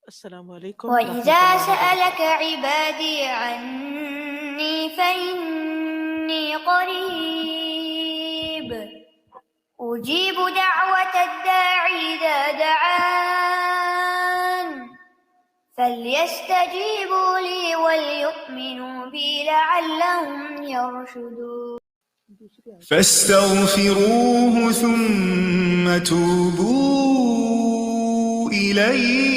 السلام علیکم ورحمۃ وَإِذَا اللہ سَأَلَكَ وبرکاتہ۔ عِبَادِي عَنِّي فَإِنِّي قَرِيبٌ أُجِيبُ دَعْوَةَ الدَّاعِ إِذَا دَعَانِ فَلْيَسْتَجِيبُوا لِي وَلْيُؤْمِنُوا بِي لَعَلَّهُمْ يَرْشُدُونَ۔ فاستغفروه ثم توبوا إليه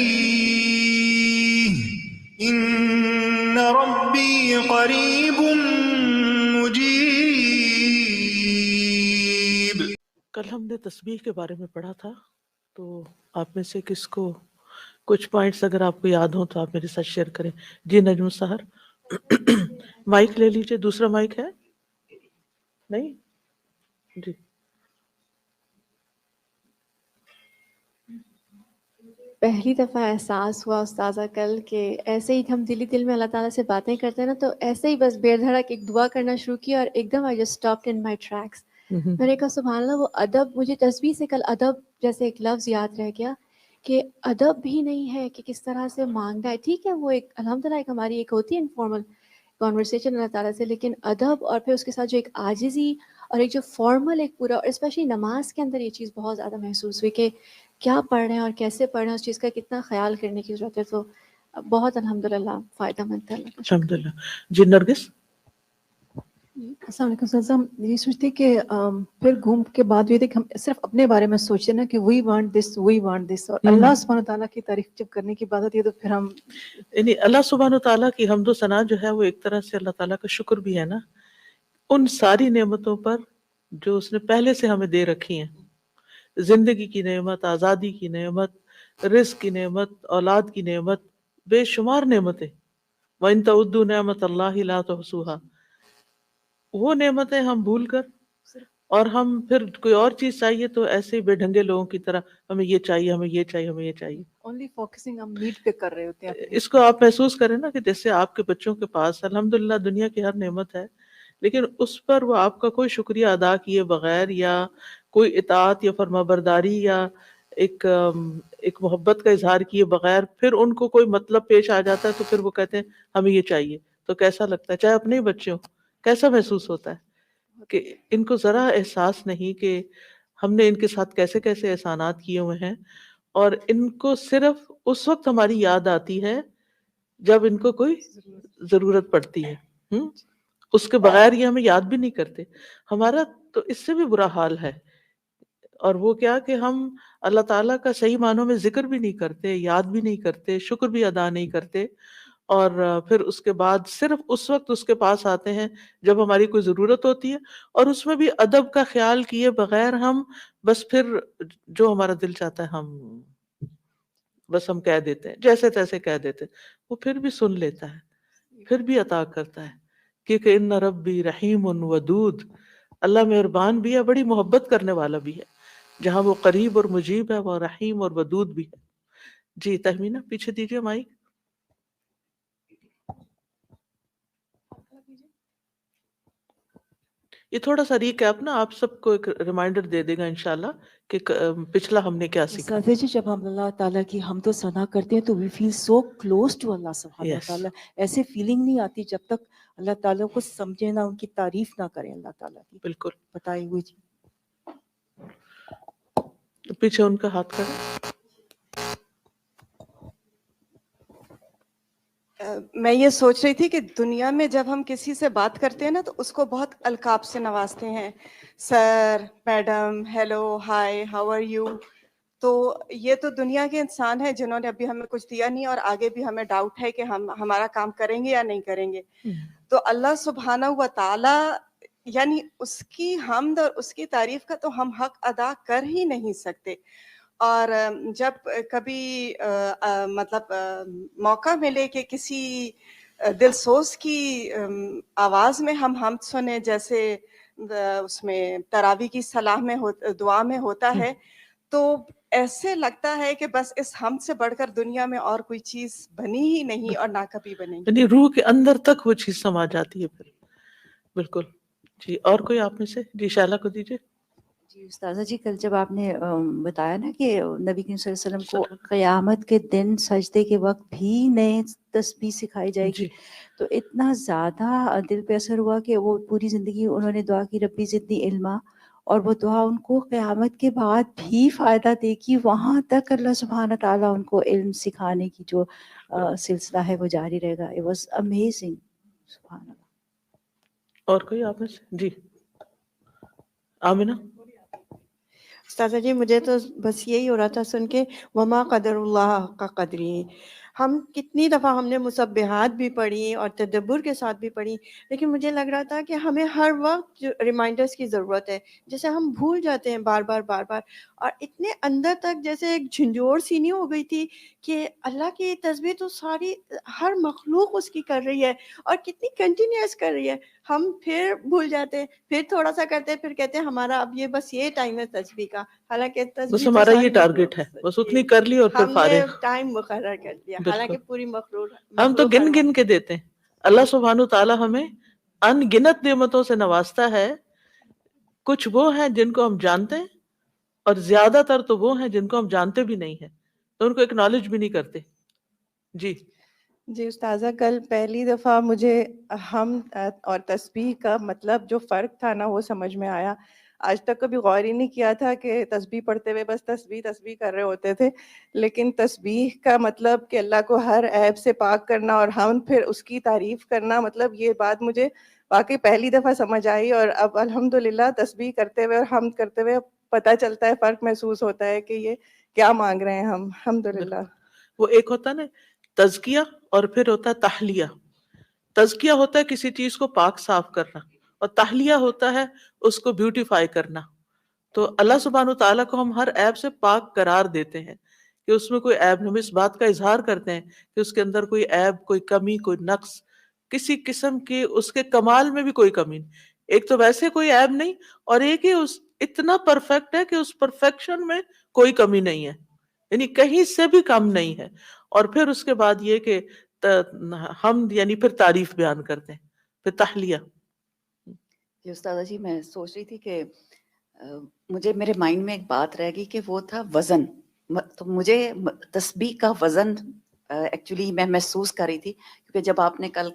إن ربي قريب مجيب۔ کل ہم نے تسبیح کے بارے میں پڑھا تھا، تو آپ میں سے کس کو کچھ پوائنٹس اگر آپ کو یاد ہوں تو آپ میرے ساتھ شیئر کریں۔ جی نجم سحر، مائک لے لیجئے، دوسرا مائک ہے نہیں؟ جی پہلی دفعہ احساس ہوا استاذہ کل کہ ایسے ہی ہم دلی دل میں اللہ تعالیٰ سے باتیں کرتے ہیں نا، تو ایسے ہی بس بے دھڑک ایک دعا کرنا شروع کی اور ایک دم I just stopped in my tracks. میں نے کہا سبحان اللہ، وہ ادب، مجھے تسبیح سے کل ادب جیسے ایک لفظ یاد رہ گیا کہ ادب بھی نہیں ہے کہ کس طرح سے مانگنا ہے۔ ٹھیک ہے، وہ ایک الحمدللہ ایک ہماری ایک ہوتی ہے انفارمل کانورسیشن اللہ تعالیٰ سے، لیکن ادب اور پھر اس کے ساتھ جو ایک عاجزی اور ایک جو فارمل ایک پورا، اور اسپیشلی نماز کے اندر یہ چیز بہت زیادہ محسوس ہوئی کہ کیا پڑھ رہے ہیں اور کیسے پڑھ رہے ہیں، اس چیز کا کتنا خیال کرنے کی ضرورت ہے۔ تو بہت الحمدللہ فائدہ مند تھا، اللہ کا شکر۔ الحمدللہ۔ جی نرگس، السلام علیکم سر، ہم یہ سوچتے کہ پھر گھوم کے بعد یہ تھے کہ ہم صرف اپنے بارے میں سوچتے نا کہ وی وانٹ دس، اور اللہ سبحانہ تعالیٰ کی تعریف جب کرنے کی بات ہوتی ہے تو پھر ہم یعنی اللہ سبحانہ تعالیٰ کی حمد و ثنا جو ہے وہ ایک طرح سے اللہ تعالیٰ کا شکر بھی ہے نا، ان ساری نعمتوں پر جو اس نے پہلے سے ہمیں دے رکھی ہیں، زندگی کی نعمت، آزادی کی نعمت، رزق کی نعمت، اولاد کی نعمت، بے شمار نعمتیں۔ وَإِن تَعُدُّوا نِعْمَتَ اللَّهِ لَا تُحْصُوهَا، وہ نعمتیں ہم بھول کر، اور ہم پھر کوئی اور چیز چاہیے تو ایسے ہی بے ڈھنگے لوگوں کی طرح ہمیں یہ چاہیے، ہمیں یہ چاہیے، ہمیں یہ چاہیے۔ اونلی فوکسنگ ہم نیڈ پہ کر رہے ہوتے ہیں اپنی۔ اس کو آپ محسوس کریں نا کہ جیسے آپ کے بچوں کے پاس الحمدللہ دنیا کی ہر نعمت ہے، لیکن اس پر وہ آپ کا کوئی شکریہ ادا کیے بغیر، یا کوئی اطاعت یا فرمانبرداری یا ایک محبت کا اظہار کیے بغیر پھر ان کو کوئی مطلب پیش آ جاتا ہے تو پھر وہ کہتے ہیں ہمیں یہ چاہیے، تو کیسا لگتا ہے؟ چاہے اپنے ہی بچے ہوں، کیسا محسوس ہوتا ہے کہ ان کو ذرا احساس نہیں کہ ہم نے ان کے ساتھ کیسے کیسے احسانات کیے ہوئے ہیں، اور ان کو صرف اس وقت ہماری یاد آتی ہے جب ان کو کوئی ضرورت پڑتی ہے۔ اس کے بغیر یہ ہمیں یاد بھی نہیں کرتے۔ ہمارا تو اس سے بھی برا حال ہے، اور وہ کیا کہ ہم اللہ تعالیٰ کا صحیح معنوں میں ذکر بھی نہیں کرتے، یاد بھی نہیں کرتے، شکر بھی ادا نہیں کرتے، اور پھر اس کے بعد صرف اس وقت اس کے پاس آتے ہیں جب ہماری کوئی ضرورت ہوتی ہے، اور اس میں بھی ادب کا خیال کیے بغیر ہم بس پھر جو ہمارا دل چاہتا ہے ہم کہہ دیتے ہیں، جیسے تیسے کہہ دیتے ہیں، وہ پھر بھی سن لیتا ہے، پھر بھی عطا کرتا ہے، کیونکہ ان ربی رحیم ودود، اللہ مہربان بھی ہے، بڑی محبت کرنے والا بھی ہے، جہاں وہ قریب اور مجیب ہے وہ رحیم اور ودود بھی ہے۔ جی تہمینہ پیچھے دیجیے مائک۔ یہ تھوڑا سا ریکیپ نا آپ سب کو ایک ریمائنڈر دے دے گا انشاءاللہ کہ پچھلا ہم نے کیا سیکھا۔ اساتذہ جی، جب ہم اللہ تعالیٰ کی حمد و ثنا کرتے ہیں تو وی فیل سو کلوز ٹو اللہ سبحانہ یس، تعالیٰ۔ ایسے فیلنگ نہیں آتی جب تک اللہ تعالیٰ کو سمجھے نہ، ان کی تعریف نہ کریں اللہ تعالیٰ کی بالکل۔ بتائی ہوئی چیز۔ پیچھے ان کا ہاتھ کریں۔ میں یہ سوچ رہی تھی کہ دنیا میں جب ہم کسی سے بات کرتے ہیں نا تو اس کو بہت القاب سے نوازتے ہیں، sir, madam, hello, hi, how are you. تو یہ تو دنیا کے انسان ہیں جنہوں نے ابھی ہمیں کچھ دیا نہیں، اور آگے بھی ہمیں ڈاؤٹ ہے کہ ہم ہمارا کام کریں گے یا نہیں کریں گے۔ تو اللہ سبحانہ و تعالی، یعنی اس کی حمد اور اس کی تعریف کا تو ہم حق ادا کر ہی نہیں سکتے۔ اور جب کبھی مطلب موقع ملے کہ کسی دلسوز کی آواز میں ہم حمد سنیں، جیسے اس میں تراویح کی صلاح میں دعا میں ہوتا ہے، تو ایسے لگتا ہے کہ بس اس حمد سے بڑھ کر دنیا میں اور کوئی چیز بنی ہی نہیں اور نہ کبھی بنے گی۔ یعنی روح کے اندر تک وہ چیز سما جاتی ہے پھر۔ بالکل۔ جی اور کوئی آپ میں سے؟ جی شائلہ کو دیجیے۔ جی استاذہ جی، کل جب آپ نے بتایا نا کہ نبی کریم صلی اللہ علیہ وسلم کو قیامت کے دن سجدے کے وقت بھی نئے تسبیح سکھائی جائے گی، جی تو اتنا زیادہ دل پہ اثر ہوا کہ وہ پوری زندگی انہوں نے دعا کی ربی زدنی علما، اور وہ دعا ان کو قیامت کے بعد بھی فائدہ دے گی، وہاں تک اللہ سبحانہ تعالیٰ ان کو علم سکھانے کی جو سلسلہ ہے وہ جاری رہے گا. It was amazing. سبحان اللہ. اور کوئی آپ میں سے؟ جی آمنہ. استاذہ جی مجھے تو بس یہی ہو رہا تھا سن کے، وما قدر اللہ کا قدری. ہم کتنی دفعہ ہم نے مسبحات بھی پڑھی اور تدبر کے ساتھ بھی پڑھی، لیکن مجھے لگ رہا تھا کہ ہمیں ہر وقت ریمائنڈرز کی ضرورت ہے، جیسے ہم بھول جاتے ہیں بار بار بار بار، اور اتنے اندر تک جیسے ایک جھنجھوڑ سی نہیں ہو گئی تھی کہ اللہ کی تسبیح تو ساری ہر مخلوق اس کی کر رہی ہے اور کتنی کنٹینیوس کر رہی ہے. ہم پھر بھول جاتے ہیں، پھر تھوڑا سا کرتے ہیں، پھر کہتے ہیں ہمارا اب یہ بس یہ ٹائم ہے تسبیح کا، حالانکہ بس تسبیح تو ہمارا یہ ساری ٹارگٹ مخلوق ہے، سے. بس اتنی کر لی اور پھر ہم نے فارغ. ٹائم مقرر کر دیا، بالکل حالانکہ پوری مخلوق ہم تو گن ہر گن وقت. کے دیتے ہیں. اللہ سبحانہ تعالیٰ ہمیں ان گنت نعمتوں سے نوازتا ہے. کچھ وہ ہیں جن کو ہم جانتے ہیں اور زیادہ تر تو وہ ہیں جن کو ہم جانتے بھی نہیں ہیں، تو ان کو ایکنالج بھی نہیں کرتے. جی جی استاذہ، کل پہلی دفعہ مجھے حمد اور تسبیح کا مطلب جو فرق تھا نا وہ سمجھ میں آیا. آج تک کبھی غور ہی نہیں کیا تھا کہ تسبیح پڑھتے ہوئے بس تسبیح تسبیح کر رہے ہوتے تھے، لیکن تسبیح کا مطلب کہ اللہ کو ہر عیب سے پاک کرنا اور حمد پھر اس کی تعریف کرنا، مطلب یہ بات مجھے واقعی پہلی دفعہ سمجھ آئی. اور اب الحمدللہ تسبیح کرتے ہوئے اور حمد کرتے ہوئے پتہ چلتا ہے، فرق محسوس ہوتا ہے کہ یہ کیا مانگ رہے ہیں ہم. الحمدللہ. وہ ایک ہوتا ہے نا تزکیہ، اور پھر ہوتا ہے تحلیہ. تزکیہ ہوتا ہے کسی چیز کو پاک صاف کرنا، اور تحلیہ ہوتا ہے اس کو بیوٹیفائی کرنا. تو اللہ سبحانہ تعالیٰ کو ہم ہر عیب سے پاک قرار دیتے ہیں کہ اس میں کوئی عیب نہیں. ہم اس بات کا اظہار کرتے ہیں کہ اس کے اندر کوئی عیب، کوئی کمی، کوئی نقص کسی قسم کی، اس کے کمال میں بھی کوئی کمی نہیں. ایک تو ویسے کوئی عیب نہیں، اور ایک ہی اس اتنا پرفیکٹ ہے کہ اس پرفیکشن میں کوئی کمی نہیں ہے، یعنی کہیں سے بھی کم نہیں ہے. اور پھر اس کے بعد یہ کہ ہم یعنی پھر تعریف بیان کرتے ہیں، پھر تحلیہ. جی استاذہ جی، میں سوچ رہی تھی کہ مجھے میرے مائنڈ میں ایک بات رہ گئی کہ وہ تھا وزن. تو مجھے تسبیح کا وزن ایکچولی میں محسوس کر رہی تھی، کیونکہ جب آپ نے کل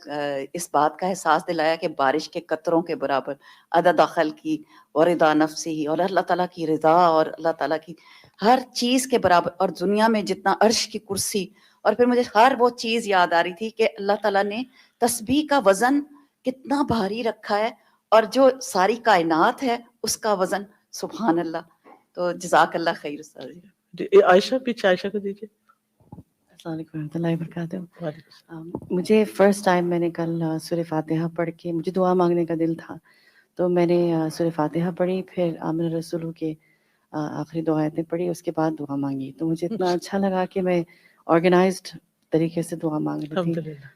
اس بات کا احساس دلایا کہ بارش کے قطروں کے برابر عدد عقل کی اور رضا نفسی، اور اللہ تعالیٰ کی رضا اور اللہ تعالیٰ کی ہر چیز کے برابر، اور دنیا میں جتنا عرش کی کرسی، اور پھر مجھے ہر وہ چیز یاد آ رہی تھی کہ اللہ تعالیٰ نے تسبیح کا وزن کتنا بھاری رکھا ہے، اور جو ساری کائنات ہے اس کا وزن. سبحان اللہ. تو جزاک اللہ خیر استاد جی. عائشہ پیچھے، عائشہ کو دیجیے. السلام علیکم ورحمۃ اللہ وبرکاتہ. وعلیکم مجھے فرسٹ ٹائم میں نے کل سورہ فاتحہ پڑھ کے مجھے دعا مانگنے کا دل تھا، تو میں نے سورہ فاتحہ پڑھی، پھر آمن رسول کے آخری دو آیتیں پڑھی، اس کے بعد دعا مانگی. تو مجھے اتنا اچھا لگا کہ میں آرگنائزڈ طریقے سے دعا مانگ رہی تھی. الحمدللہ.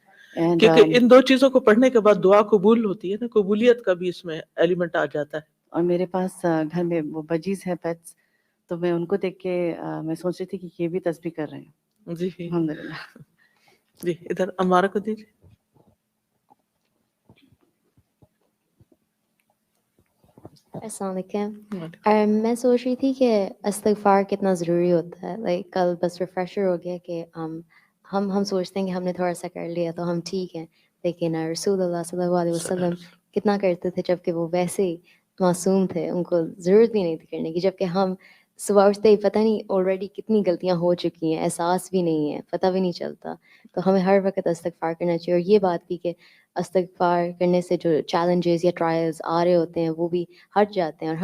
کیونکہ ان دو چیزوں کو پڑھنے کے بعد دعا قبول ہوتی ہے نا، قبولیت کا بھی اس میں ایلیمنٹ آ جاتا ہے. اور میرے پاس گھر میں وہ بجیز ہیں پیٹس، تو میں ان کو دیکھ کے میں سوچ رہی تھی کہ یہ بھی تسبیح کر رہے ہیں. جی الحمدللہ. جی ادھر امارہ کو دیجیے. السلام علیکم. میں سوچ رہی تھی کہ استغفار کتنا ضروری ہوتا ہے. لائک کل بس ریفریشر ہو گیا کہ ہم سوچتے ہیں کہ ہم نے تھوڑا سا کر لیا تو ہم ٹھیک ہیں، لیکن رسول اللہ صلی اللہ علیہ وسلم کتنا کرتے تھے، جبکہ وہ ویسے ہی معصوم تھے، ان کو ضرورت بھی نہیں تھی کرنے کی. جبکہ ہم صبح اٹھتے ہی پتہ نہیں آلریڈی کتنی غلطیاں ہو چکی ہیں، احساس بھی نہیں ہے، پتہ بھی نہیں چلتا. تو ہمیں ہر وقت استغفار کرنا چاہیے. اور یہ بات بھی کہ استغفار کرنے سے جو چیلنجز یا ٹرائلز آ رہے ہوتے ہیں وہ بھی ہٹ جاتے ہیں. اور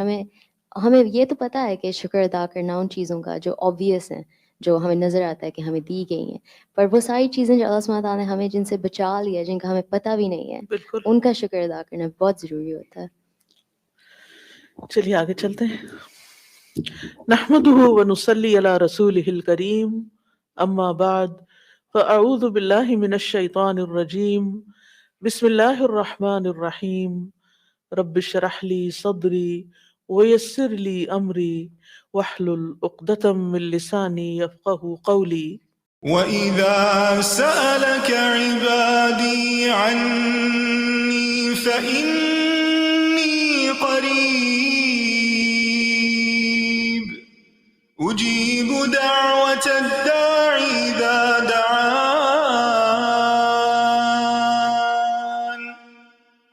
ہمیں یہ تو پتہ ہے کہ شکر ادا کرنا ان چیزوں کا جو obvious ہیں، جو ہمیں نظر آتا ہے کہ ہمیں دی گئی ہیں، پر وہ ساری چیزیں جو اللہ سبحانہ تعالیٰ نے ہمیں جن سے بچا لیا، جن کا ہمیں پتہ بھی نہیں ہے، ان کا شکر ادا کرنا بہت ضروری ہوتا ہے. چلیے آگے چلتے ہیں. نحمده ونصلي على رسوله الكريم، اما بعد فاعوذ بالله من الشيطان الرجيم. بسم الله الرحمن الرحيم. رب اشرح لي صدري ويسر لي امري واحلل عقدة من لساني يفقهوا قولي. وَإِذَا سَأَلَكَ عِبَادِي عَنِّي فَإِنِّي قَرِيبٌ أجيب دعوة الداع إذا دعان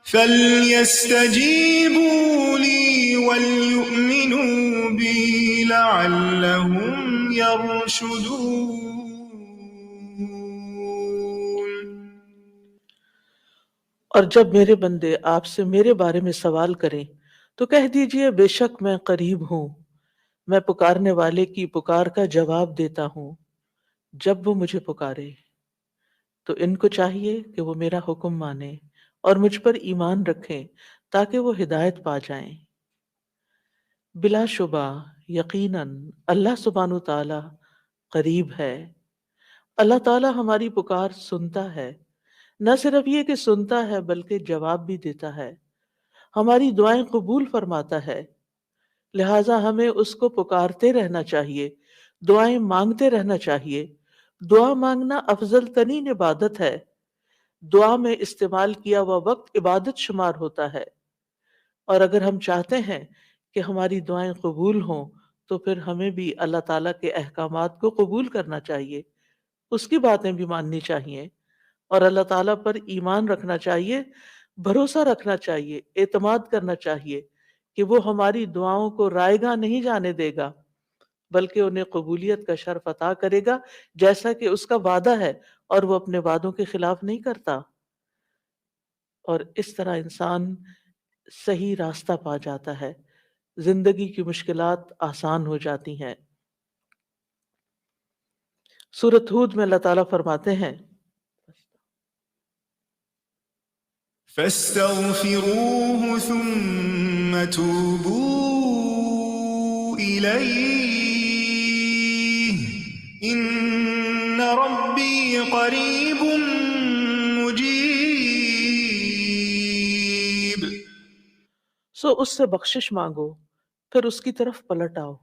فليستجيبوا لي وليؤمنوا بي لعلهم يرشدون. اور جب میرے بندے آپ سے میرے بارے میں سوال کریں تو کہہ دیجئے بے شک میں قریب ہوں، میں پکارنے والے کی پکار کا جواب دیتا ہوں جب وہ مجھے پکارے۔ تو ان کو چاہیے کہ وہ میرا حکم مانیں اور مجھ پر ایمان رکھیں تاکہ وہ ہدایت پا جائیں۔ بلا شبہ یقیناً اللہ سبحانہ تعالی قریب ہے۔ اللہ تعالی ہماری پکار سنتا ہے، نہ صرف یہ کہ سنتا ہے بلکہ جواب بھی دیتا ہے، ہماری دعائیں قبول فرماتا ہے۔ لہٰذا ہمیں اس کو پکارتے رہنا چاہیے، دعائیں مانگتے رہنا چاہیے۔ دعا مانگنا افضل ترین عبادت ہے۔ دعا میں استعمال کیا ہوا وقت عبادت شمار ہوتا ہے، اور اگر ہم چاہتے ہیں کہ ہماری دعائیں قبول ہوں تو پھر ہمیں بھی اللہ تعالیٰ کے احکامات کو قبول کرنا چاہیے، اس کی باتیں بھی ماننی چاہیے، اور اللہ تعالیٰ پر ایمان رکھنا چاہیے، بھروسہ رکھنا چاہیے، اعتماد کرنا چاہیے کہ وہ ہماری دعاؤں کو رائے گاہ نہیں جانے دے گا بلکہ انہیں قبولیت کا شرف عطا کرے گا جیسا کہ اس کا وعدہ ہے، اور وہ اپنے وعدوں کے خلاف نہیں کرتا۔ اور اس طرح انسان صحیح راستہ پا جاتا ہے، زندگی کی مشکلات آسان ہو جاتی ہیں۔ سورۃ ہود میں اللہ تعالیٰ فرماتے ہیں فاستغفروه ثم توبوا إليه إن ربي قريب مجيب۔ سو اس سے بخشش مانگو، پھر اس کی طرف پلٹ آؤ،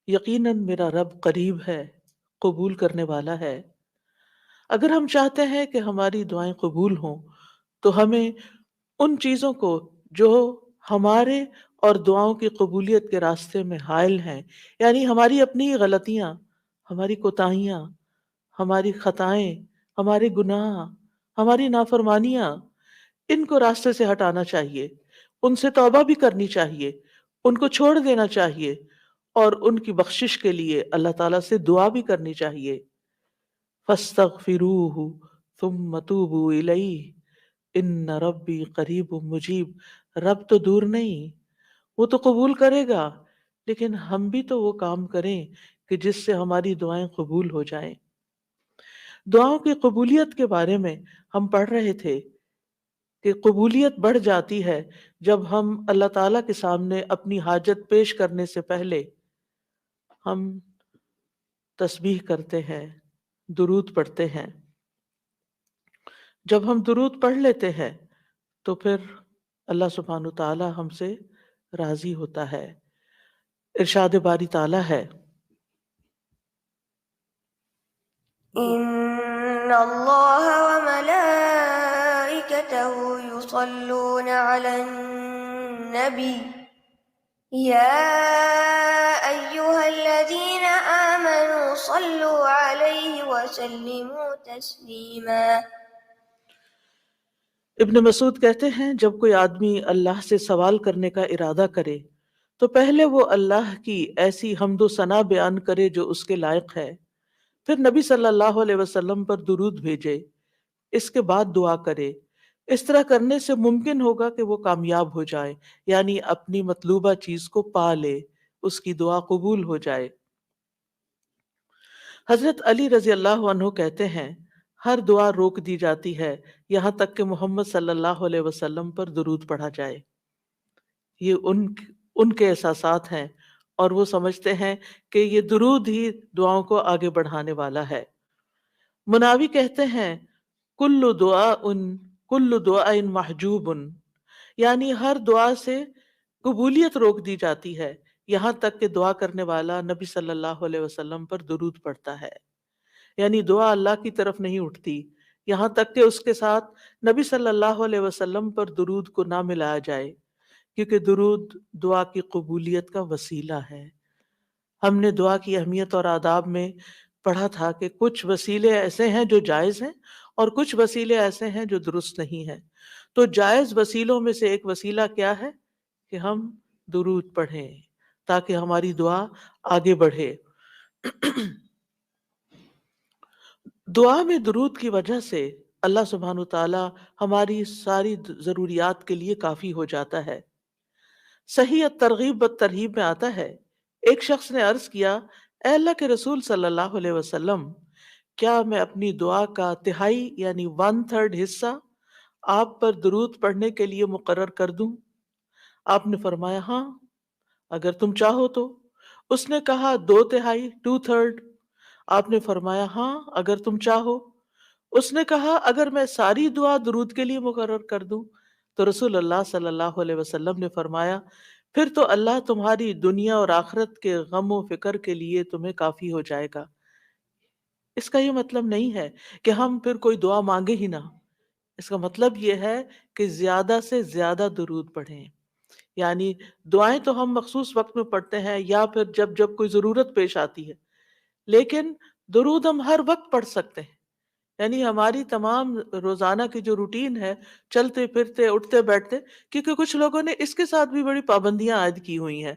یقیناً میرا رب قریب ہے، قبول کرنے والا ہے۔ اگر ہم چاہتے ہیں کہ ہماری دعائیں قبول ہوں تو ہمیں ان چیزوں کو جو ہمارے اور دعاؤں کی قبولیت کے راستے میں حائل ہیں، یعنی ہماری اپنی غلطیاں، ہماری کوتاہیاں، ہماری خطائیں، ہمارے گناہ، ہماری نافرمانیاں، ان کو راستے سے ہٹانا چاہیے، ان سے توبہ بھی کرنی چاہیے، ان کو چھوڑ دینا چاہیے، اور ان کی بخشش کے لیے اللہ تعالیٰ سے دعا بھی کرنی چاہیے۔ فاستغفروه ثم توبوا الیہ ان ربی قریب مجیب۔ رب تو دور نہیں، وہ تو قبول کرے گا، لیکن ہم بھی تو وہ کام کریں کہ جس سے ہماری دعائیں قبول ہو جائیں۔ دعاؤں کی قبولیت کے بارے میں ہم پڑھ رہے تھے کہ قبولیت بڑھ جاتی ہے جب ہم اللہ تعالیٰ کے سامنے اپنی حاجت پیش کرنے سے پہلے ہم تسبیح کرتے ہیں، درود پڑھتے ہیں۔ جب ہم درود پڑھ لیتے ہیں تو پھر اللہ سبحانہ تعالیٰ ہم سے راضی ہوتا ہے۔ ارشاد باری تعالیٰ ہے إن الله وملائكته يصلون على النبي يا أيها الذين آمنوا صلوا عليه وسلموا تسليما۔ ابن مسعود کہتے ہیں جب کوئی آدمی اللہ سے سوال کرنے کا ارادہ کرے تو پہلے وہ اللہ کی ایسی حمد و ثنا بیان کرے جو اس کے لائق ہے، پھر نبی صلی اللہ علیہ وسلم پر درود بھیجے، اس کے بعد دعا کرے۔ اس طرح کرنے سے ممکن ہوگا کہ وہ کامیاب ہو جائے، یعنی اپنی مطلوبہ چیز کو پا لے، اس کی دعا قبول ہو جائے۔ حضرت علی رضی اللہ عنہ کہتے ہیں ہر دعا روک دی جاتی ہے یہاں تک کہ محمد صلی اللہ علیہ وسلم پر درود پڑھا جائے۔ یہ ان کے احساسات ہیں اور وہ سمجھتے ہیں کہ یہ درود ہی دعاؤں کو آگے بڑھانے والا ہے۔ مناوی کہتے ہیں کل دعاء محجوب، یعنی ہر دعا سے قبولیت روک دی جاتی ہے یہاں تک کہ دعا کرنے والا نبی صلی اللہ علیہ وسلم پر درود پڑھتا ہے، یعنی دعا اللہ کی طرف نہیں اٹھتی یہاں تک کہ اس کے ساتھ نبی صلی اللہ علیہ وسلم پر درود کو نہ ملایا جائے، کیونکہ درود دعا کی قبولیت کا وسیلہ ہے۔ ہم نے دعا کی اہمیت اور آداب میں پڑھا تھا کہ کچھ وسیلے ایسے ہیں جو جائز ہیں اور کچھ وسیلے ایسے ہیں جو درست نہیں ہیں. تو جائز وسیلوں میں سے ایک وسیلہ کیا ہے کہ ہم درود پڑھیں تاکہ ہماری دعا آگے بڑھے. دعا میں درود کی وجہ سے اللہ سبحانہ تعالی ہماری ساری ضروریات کے لیے کافی ہو جاتا ہے. صحیح الترغیب والترہیب میں آتا ہے، ایک شخص نے عرض کیا، اے اللہ کے رسول صلی اللہ علیہ وسلم، کیا میں اپنی دعا کا تہائی یعنی 1/3 حصہ آپ پر درود پڑھنے کے لیے مقرر کر دوں؟ آپ نے فرمایا ہاں اگر تم چاہو تو. اس نے کہا 2/3 2/3. آپ نے فرمایا ہاں اگر تم چاہو. اس نے کہا اگر میں ساری دعا درود کے لیے مقرر کر دوں؟ تو رسول اللہ صلی اللہ علیہ وسلم نے فرمایا پھر تو اللہ تمہاری دنیا اور آخرت کے غم و فکر کے لیے تمہیں کافی ہو جائے گا. اس کا یہ مطلب نہیں ہے کہ ہم پھر کوئی دعا مانگے ہی نہ. اس کا مطلب یہ ہے کہ زیادہ سے زیادہ درود پڑھیں. یعنی دعائیں تو ہم مخصوص وقت میں پڑھتے ہیں یا پھر جب جب کوئی ضرورت پیش آتی ہے، لیکن درود ہم ہر وقت پڑھ سکتے ہیں. یعنی ہماری تمام روزانہ کی جو روٹین ہے، چلتے پھرتے اٹھتے بیٹھتے، کیونکہ کچھ لوگوں نے اس کے ساتھ بھی بڑی پابندیاں عائد کی ہوئی ہیں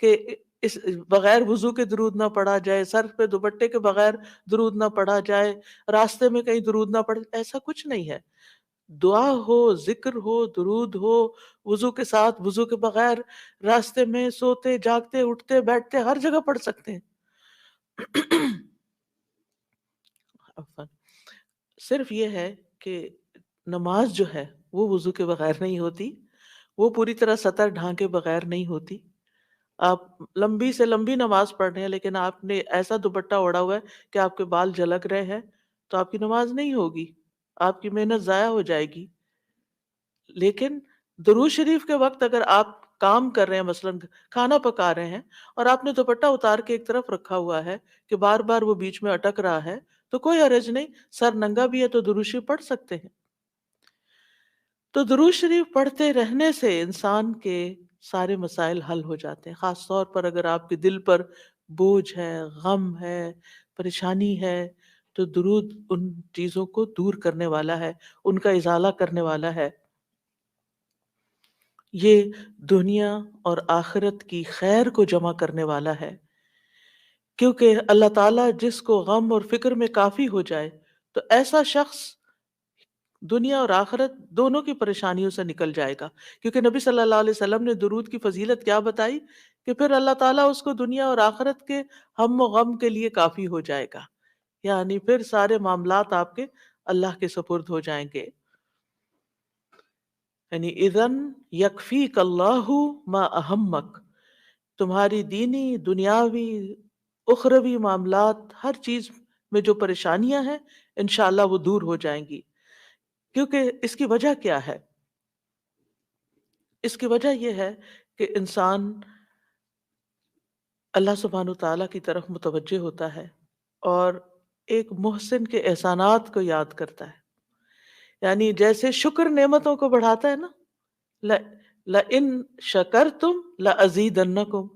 کہ اس بغیر وضو کے درود نہ پڑھا جائے، سر پہ دوپٹے کے بغیر درود نہ پڑھا جائے، راستے میں کہیں درود نہ پڑھے. ایسا کچھ نہیں ہے. دعا ہو، ذکر ہو، درود ہو، وضو کے ساتھ، وضو کے بغیر، راستے میں، سوتے جاگتے اٹھتے بیٹھتے، ہر جگہ پڑھ سکتے ہیں. عفواً. صرف یہ ہے کہ نماز جو ہے وہ وضو کے بغیر نہیں ہوتی، وہ پوری طرح سطر ڈھانکے بغیر نہیں ہوتی. آپ لمبی سے لمبی نماز پڑھ رہے ہیں لیکن آپ نے ایسا دوپٹہ اوڑھا ہوا ہے کہ آپ کے بال جھلک رہے ہیں تو آپ کی نماز نہیں ہوگی، آپ کی محنت ضائع ہو جائے گی. لیکن درود شریف کے وقت اگر آپ کام کر رہے ہیں، مثلا کھانا پکا رہے ہیں اور آپ نے دوپٹہ اتار کے ایک طرف رکھا ہوا ہے کہ بار بار وہ بیچ میں اٹک رہا ہے، تو کوئی حرج نہیں، سر ننگا بھی ہے تو درود شریف پڑھ سکتے ہیں. تو درود شریف پڑھتے رہنے سے انسان کے سارے مسائل حل ہو جاتے ہیں. خاص طور پر اگر آپ کے دل پر بوجھ ہے، غم ہے، پریشانی ہے، تو درود ان چیزوں کو دور کرنے والا ہے، ان کا ازالہ کرنے والا ہے. یہ دنیا اور آخرت کی خیر کو جمع کرنے والا ہے، کیونکہ اللہ تعالیٰ جس کو غم اور فکر میں کافی ہو جائے تو ایسا شخص دنیا اور آخرت دونوں کی پریشانیوں سے نکل جائے گا. کیونکہ نبی صلی اللہ علیہ وسلم نے درود کی فضیلت کیا بتائی کہ پھر اللہ تعالیٰ اس کو دنیا اور آخرت کے ہم و غم کے لیے کافی ہو جائے گا. یعنی پھر سارے معاملات آپ کے اللہ کے سپرد ہو جائیں گے. یعنی اذن یکفیک اللہ ما اہمک، تمہاری دینی، دنیاوی، اخروی معاملات، ہر چیز میں جو پریشانیاں ہیں انشاءاللہ وہ دور ہو جائیں گی. کیونکہ اس کی وجہ کیا ہے؟ اس کی وجہ یہ ہے کہ انسان اللہ سبحانہ تعالیٰ کی طرف متوجہ ہوتا ہے اور ایک محسن کے احسانات کو یاد کرتا ہے. یعنی جیسے شکر نعمتوں کو بڑھاتا ہے نا، لَإِن شَكَرْتُمْ لَأَزِيدَنَّكُمْ،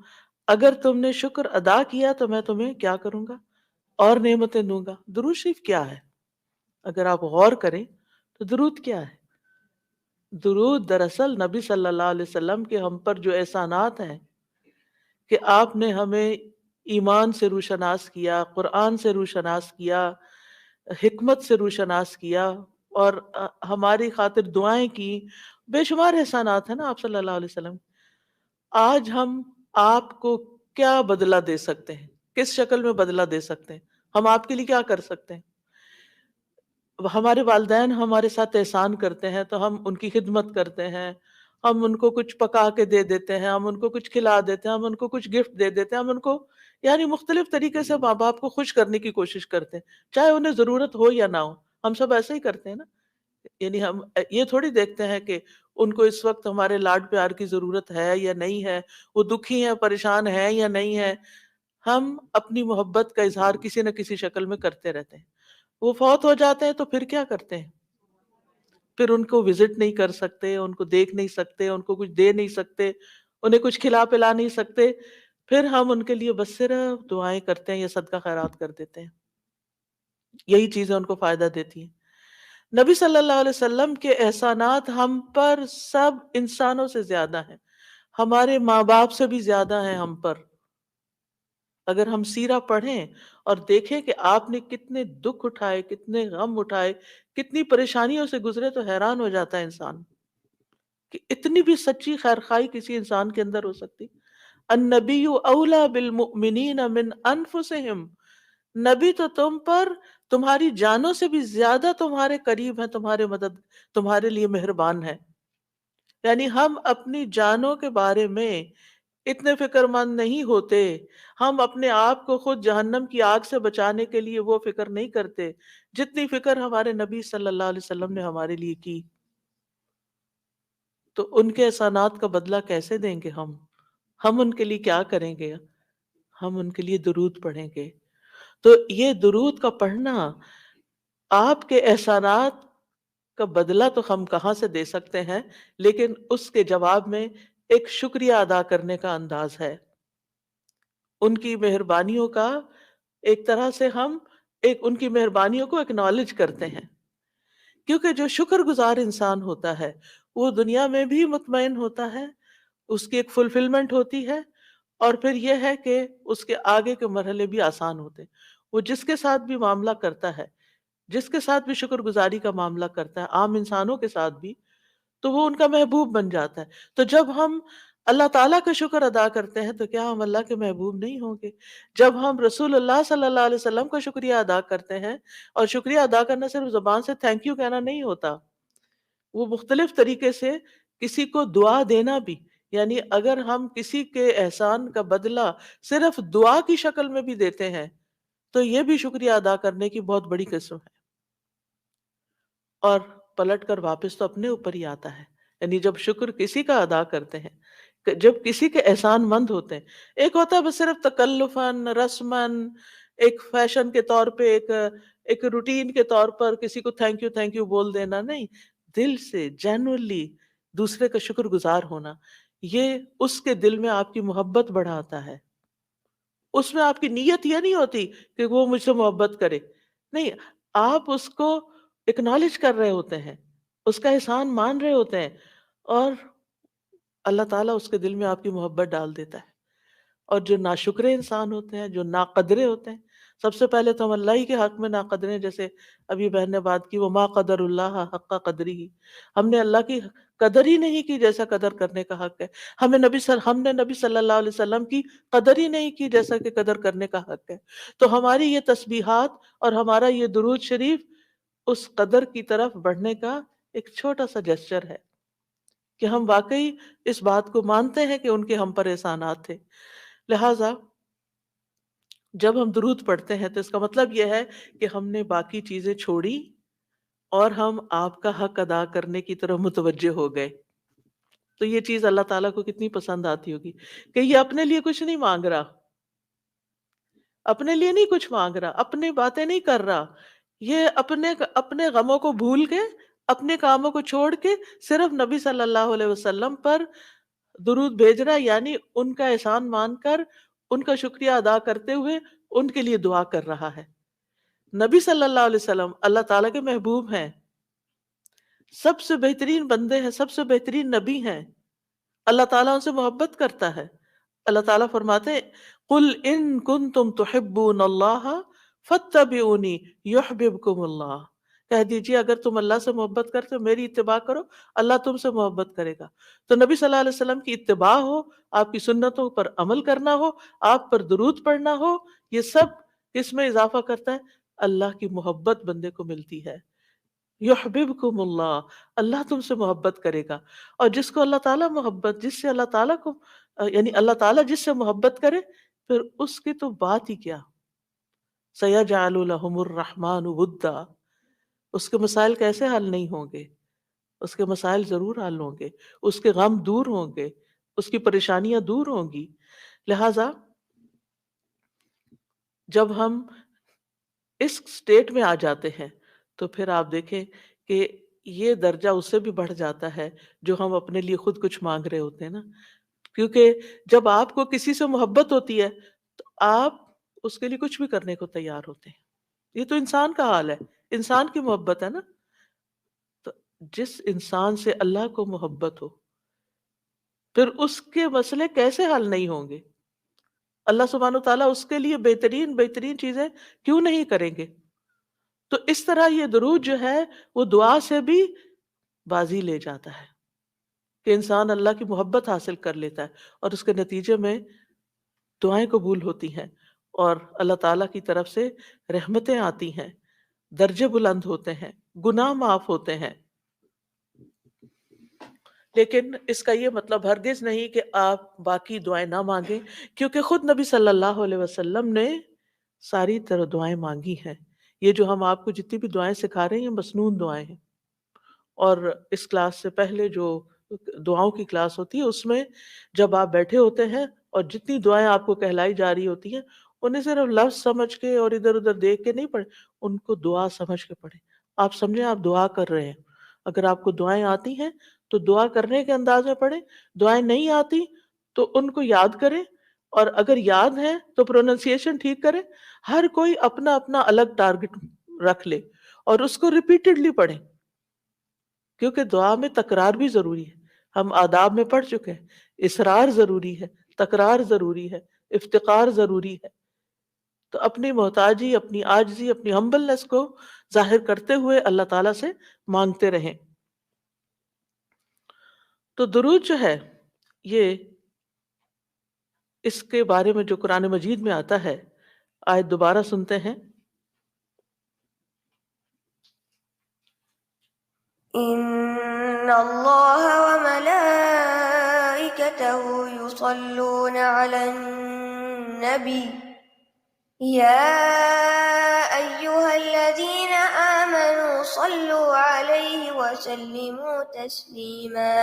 اگر تم نے شکر ادا کیا تو میں تمہیں کیا کروں گا؟ اور نعمتیں دوں گا. درود شریف کیا ہے؟ اگر آپ غور کریں تو درود کیا ہے؟ درود دراصل نبی صلی اللہ علیہ وسلم کے ہم پر جو احسانات ہیں کہ آپ نے ہمیں ایمان سے روشناس کیا، قرآن سے روشناس کیا، حکمت سے روشناس کیا اور ہماری خاطر دعائیں کی، بے شمار احسانات ہیں نا آپ صلی اللہ علیہ وسلم. آج ہم آپ کو کیا بدلہ دے سکتے ہیں؟ کس شکل میں بدلہ دے سکتے ہیں؟ ہم آپ کے لیے کیا کر سکتے ہیں؟ ہمارے والدین ہمارے ساتھ احسان کرتے ہیں تو ہم ان کی خدمت کرتے ہیں، ہم ان کو کچھ پکا کے دے دیتے ہیں، ہم ان کو کچھ کھلا دیتے ہیں، ہم ان کو کچھ گفٹ دے دیتے ہیں، ہم ان کو یعنی مختلف طریقے سے ماں باپ کو خوش کرنے کی کوشش کرتے ہیں، چاہے انہیں ضرورت ہو یا نہ ہو. ہم سب ایسے ہی کرتے ہیں نا. یعنی ہم یہ تھوڑی دیکھتے ہیں کہ ان کو اس وقت ہمارے لاڈ پیار کی ضرورت ہے یا نہیں ہے، وہ دکھی ہیں، پریشان ہیں یا نہیں ہے. ہم اپنی محبت کا اظہار کسی نہ کسی شکل میں کرتے رہتے ہیں. وہ فوت ہو جاتے ہیں تو پھر کیا کرتے ہیں؟ پھر ان کو وزٹ نہیں کر سکتے، ان کو دیکھ نہیں سکتے، ان کو کچھ دے نہیں سکتے، انہیں کچھ کھلا پلا نہیں سکتے. پھر ہم ان کے لیے بس صرف دعائیں کرتے ہیں یا صدقہ خیرات کر دیتے ہیں. یہی چیزیں ان کو فائدہ دیتی ہیں. نبی صلی اللہ علیہ وسلم کے احسانات ہم پر سب انسانوں سے زیادہ ہیں، ہمارے ماں باپ سے بھی زیادہ ہیں ہم پر. اگر ہم سیرہ پڑھیں اور دیکھیں کہ آپ نے کتنے دکھ اٹھائے، کتنے غم اٹھائے، کتنی پریشانیوں سے گزرے، تو حیران ہو جاتا ہے انسان کہ اتنی بھی سچی خیرخواہی کسی انسان کے اندر ہو سکتی. النبی اولا بالمؤمنین من انفسہم، نبی تو تم پر تمہاری جانوں سے بھی زیادہ تمہارے قریب ہیں، تمہارے مدد، تمہارے لیے مہربان ہے. یعنی ہم اپنی جانوں کے بارے میں اتنے فکر مند نہیں ہوتے، ہم اپنے آپ کو خود جہنم کی آگ سے بچانے کے لیے وہ فکر نہیں کرتے جتنی فکر ہمارے نبی صلی اللہ علیہ وسلم نے ہمارے لیے کی. تو ان کے احسانات کا بدلہ کیسے دیں گے ہم ان کے لیے کیا کریں گے؟ ہم ان کے لیے درود پڑھیں گے. تو یہ درود کا پڑھنا آپ کے احسانات کا بدلہ تو ہم کہاں سے دے سکتے ہیں، لیکن اس کے جواب میں ایک شکریہ ادا کرنے کا انداز ہے. ان کی مہربانیوں کا ایک طرح سے ہم ان کی مہربانیوں کو اکنالج کرتے ہیں، کیونکہ جو شکر گزار انسان ہوتا ہے وہ دنیا میں بھی مطمئن ہوتا ہے، اس کی ایک فلفلمنٹ ہوتی ہے، اور پھر یہ ہے کہ اس کے آگے کے مرحلے بھی آسان ہوتے ہیں. وہ جس کے ساتھ بھی معاملہ کرتا ہے، جس کے ساتھ بھی شکر گزاری کا معاملہ کرتا ہے، عام انسانوں کے ساتھ بھی، تو وہ ان کا محبوب بن جاتا ہے. تو جب ہم اللہ تعالیٰ کا شکر ادا کرتے ہیں تو کیا ہم اللہ کے محبوب نہیں ہوں گے؟ جب ہم رسول اللہ صلی اللہ علیہ وسلم کا شکریہ ادا کرتے ہیں، اور شکریہ ادا کرنا صرف زبان سے تھینک یو کہنا نہیں ہوتا، وہ مختلف طریقے سے کسی کو دعا دینا بھی. یعنی اگر ہم کسی کے احسان کا بدلہ صرف دعا کی شکل میں بھی دیتے ہیں تو یہ بھی شکریہ ادا کرنے کی بہت بڑی قسم ہے. اور پلٹ کر واپس تو اپنے اوپر ہی آتا ہے. یعنی جب شکر کسی کا ادا کرتے ہیں، جب کسی کے احسان مند ہوتے ہیں، ایک ہوتا ہے بس صرف تکلفاً، رسماً، ایک فیشن کے طور پہ، ایک روٹین کے طور پر کسی کو تھینک یو بول دینا. نہیں، دل سے جینوئنلی دوسرے کا شکر گزار ہونا، یہ اس کے دل میں آپ کی محبت بڑھاتا ہے. اس میں آپ کی نیت یہ نہیں ہوتی کہ وہ مجھ سے محبت کرے، نہیں، آپ اس کو اکنالج کر رہے ہوتے ہیں، اس کا احسان مان رہے ہوتے ہیں، اور اللہ تعالیٰ اس کے دل میں آپ کی محبت ڈال دیتا ہے. اور جو ناشکرے انسان ہوتے ہیں، جو ناقدرے ہوتے ہیں، سب سے پہلے تو ہم اللہ ہی کے حق میں ناقدرے ہیں. جیسے ابھی بہن نے بات کی، وما قدر اللہ حق قدری، ہم نے اللہ کی قدر ہی نہیں کی جیسا قدر کرنے کا حق ہے. ہم نے نبی صلی اللہ علیہ وسلم کی قدر ہی نہیں کی جیسا کہ قدر کرنے کا حق ہے. تو ہماری یہ تسبیحات اور ہمارا یہ درود شریف اس قدر کی طرف بڑھنے کا ایک چھوٹا سا جسچر ہے کہ ہم واقعی اس بات کو مانتے ہیں کہ ان کے ہم پر احسانات تھے. لہٰذا جب ہم درود پڑھتے ہیں تو اس کا مطلب یہ ہے کہ ہم نے باقی چیزیں چھوڑی اور ہم آپ کا حق ادا کرنے کی طرف متوجہ ہو گئے. تو یہ چیز اللہ تعالیٰ کو کتنی پسند آتی ہوگی کہ یہ اپنے لیے کچھ نہیں مانگ رہا، اپنے لیے نہیں کچھ مانگ رہا، اپنی باتیں نہیں کر رہا، یہ اپنے غموں کو بھول کے، اپنے کاموں کو چھوڑ کے صرف نبی صلی اللہ علیہ وسلم پر درود بھیج رہا، یعنی ان کا احسان مان کر، ان کا شکریہ ادا کرتے ہوئے ان کے لیے دعا کر رہا ہے. نبی صلی اللہ علیہ وسلم اللہ تعالیٰ کے محبوب ہیں، سب سے بہترین بندے ہیں، سب سے بہترین نبی ہیں. اللہ تعالیٰ ان سے محبت کرتا ہے. اللہ تعالیٰ فرماتے ہیں قُلْ إِن كُنتُمْ تُحِبُّونَ اللَّهَ فَاتَّبِعُونِي يُحْبِبْكُمُ اللَّهُ، کہہ دیجئے اگر تم اللہ سے محبت کرتے ہو، میری اتباع کرو، اللہ تم سے محبت کرے گا. تو نبی صلی اللہ علیہ وسلم کی اتباع ہو، آپ کی سنتوں پر عمل کرنا ہو، آپ پر درود پڑھنا ہو، یہ سب کس میں اضافہ کرتا ہے؟ اللہ کی محبت بندے کو ملتی ہے. یحببکم اللہ، اللہ تم سے محبت کرے گا. اور جس کو اللہ تعالیٰ جس سے اللہ تعالیٰ کو یعنی اللہ تعالیٰ جس سے محبت کرے، پھر اس کی تو بات ہی کیا. سیجعل لہم الرحمن ودا، اس کے مسائل کیسے حل نہیں ہوں گے؟ اس کے مسائل ضرور حل ہوں گے، اس کے غم دور ہوں گے، اس کی پریشانیاں دور ہوں گی. لہذا جب ہم اس سٹیٹ میں آ جاتے ہیں تو پھر آپ دیکھیں کہ یہ درجہ اس سے بھی بڑھ جاتا ہے جو ہم اپنے لیے خود کچھ مانگ رہے ہوتے ہیں نا. کیونکہ جب آپ کو کسی سے محبت ہوتی ہے تو آپ اس کے لیے کچھ بھی کرنے کو تیار ہوتے ہیں. یہ تو انسان کا حال ہے، انسان کی محبت ہے نا. تو جس انسان سے اللہ کو محبت ہو پھر اس کے مسئلے کیسے حل نہیں ہوں گے؟ اللہ سبحانہ وتعالیٰ اس کے لیے بہترین بہترین چیزیں کیوں نہیں کریں گے؟ تو اس طرح یہ درود جو ہے وہ دعا سے بھی بازی لے جاتا ہے کہ انسان اللہ کی محبت حاصل کر لیتا ہے اور اس کے نتیجے میں دعائیں قبول ہوتی ہیں اور اللہ تعالیٰ کی طرف سے رحمتیں آتی ہیں، درجے بلند ہوتے ہیں، گناہ معاف ہوتے ہیں. لیکن اس کا یہ مطلب ہرگز نہیں کہ آپ باقی دعائیں نہ مانگیں، کیونکہ خود نبی صلی اللہ علیہ وسلم نے ساری طرح دعائیں مانگی ہیں. یہ جو ہم آپ کو جتنی بھی دعائیں سکھا رہے ہیں یہ مسنون دعائیں ہیں. اور اس کلاس سے پہلے جو دعاؤں کی کلاس ہوتی ہے اس میں جب آپ بیٹھے ہوتے ہیں اور جتنی دعائیں آپ کو کہلائی جا رہی ہوتی ہیں انہیں صرف لفظ سمجھ کے اور ادھر ادھر دیکھ کے نہیں پڑھیں، ان کو دعا سمجھ کے پڑھیں. آپ سمجھیں آپ دعا کر رہے ہیں. اگر آپ کو دعائیں آتی ہیں تو دعا کرنے کے انداز میں پڑھیں، دعائیں نہیں آتی تو ان کو یاد کریں، اور اگر یاد ہیں تو پروننسیشن ٹھیک کریں. ہر کوئی اپنا اپنا الگ ٹارگٹ رکھ لے اور اس کو ریپیٹڈلی پڑھیں، کیونکہ دعا میں تکرار بھی ضروری ہے. ہم آداب میں پڑھ چکے ہیں، اصرار ضروری ہے، تکرار ضروری ہے، افتقار ضروری ہے. تو اپنی محتاجی، اپنی عاجزی، اپنی ہمبلنس کو ظاہر کرتے ہوئے اللہ تعالیٰ سے مانگتے رہیں. تو درود جو ہے یہ اس کے بارے میں جو قرآن مجید میں آتا ہے، آیت دوبارہ سنتے ہیں. إن الله وملائكته يصلون على النبي يا أيها الذين آمنوا صلوا عليه وسلموا تسليما.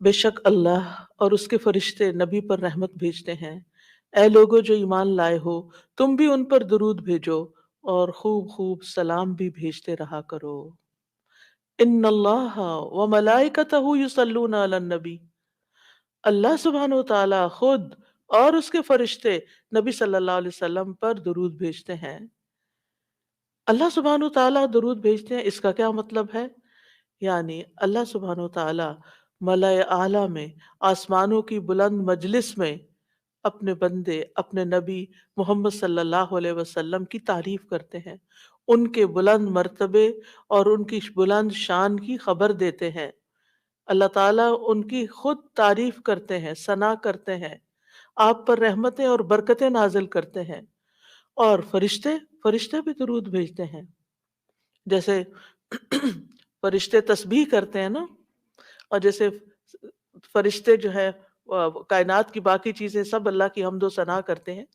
بے شک اللہ اور اس کے فرشتے نبی پر رحمت بھیجتے ہیں. اے لوگو جو ایمان لائے ہو تم بھی ان پر درود بھیجو اور خوب خوب سلام بھی بھیجتے رہا کرو. ان اللہ وملائکتہ یصلون علی النبی، اللہ سبحانہ وتعالی خود اور اس کے فرشتے نبی صلی اللہ علیہ وسلم پر درود بھیجتے ہیں. اللہ سبحانہ وتعالی درود بھیجتے ہیں، اس کا کیا مطلب ہے؟ یعنی اللہ سبحانہ وتعالی ملائے اعلیٰ میں، آسمانوں کی بلند مجلس میں اپنے بندے، اپنے نبی محمد صلی اللہ علیہ وسلم کی تعریف کرتے ہیں، ان کے بلند مرتبے اور ان کی بلند شان کی خبر دیتے ہیں. اللہ تعالیٰ ان کی خود تعریف کرتے ہیں، ثنا کرتے ہیں، آپ پر رحمتیں اور برکتیں نازل کرتے ہیں. اور فرشتے بھی درود بھیجتے ہیں. جیسے فرشتے تسبیح کرتے ہیں نا، اور جیسے فرشتے جو ہے کائنات کی باقی چیزیں سب اللہ کی حمد و ثنا کرتے ہیں،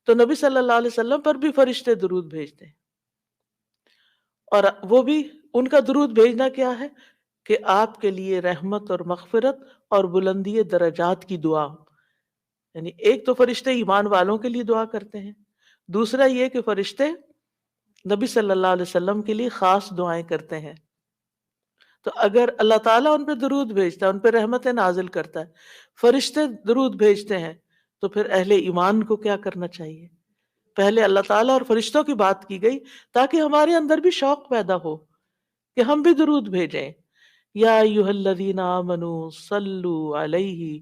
تو نبی صلی اللہ علیہ وسلم پر بھی فرشتے درود بھیجتے ہیں. اور وہ بھی ان کا درود بھیجنا کیا ہے کہ آپ کے لیے رحمت اور مغفرت اور بلندی درجات کی دعا. یعنی ایک تو فرشتے ایمان والوں کے لیے دعا کرتے ہیں، دوسرا یہ کہ فرشتے نبی صلی اللہ علیہ وسلم کے لیے خاص دعائیں کرتے ہیں. تو اگر اللہ تعالیٰ ان پہ درود بھیجتا ہے، ان پہ رحمتیں نازل کرتا ہے، فرشتے درود بھیجتے ہیں، تو پھر اہل ایمان کو کیا کرنا چاہیے؟ پہلے اللہ تعالیٰ اور فرشتوں کی بات کی گئی تاکہ ہمارے اندر بھی شوق پیدا ہو کہ ہم بھی درود بھیجیں. یا ایھا الذین آمنوا صلوا علیہ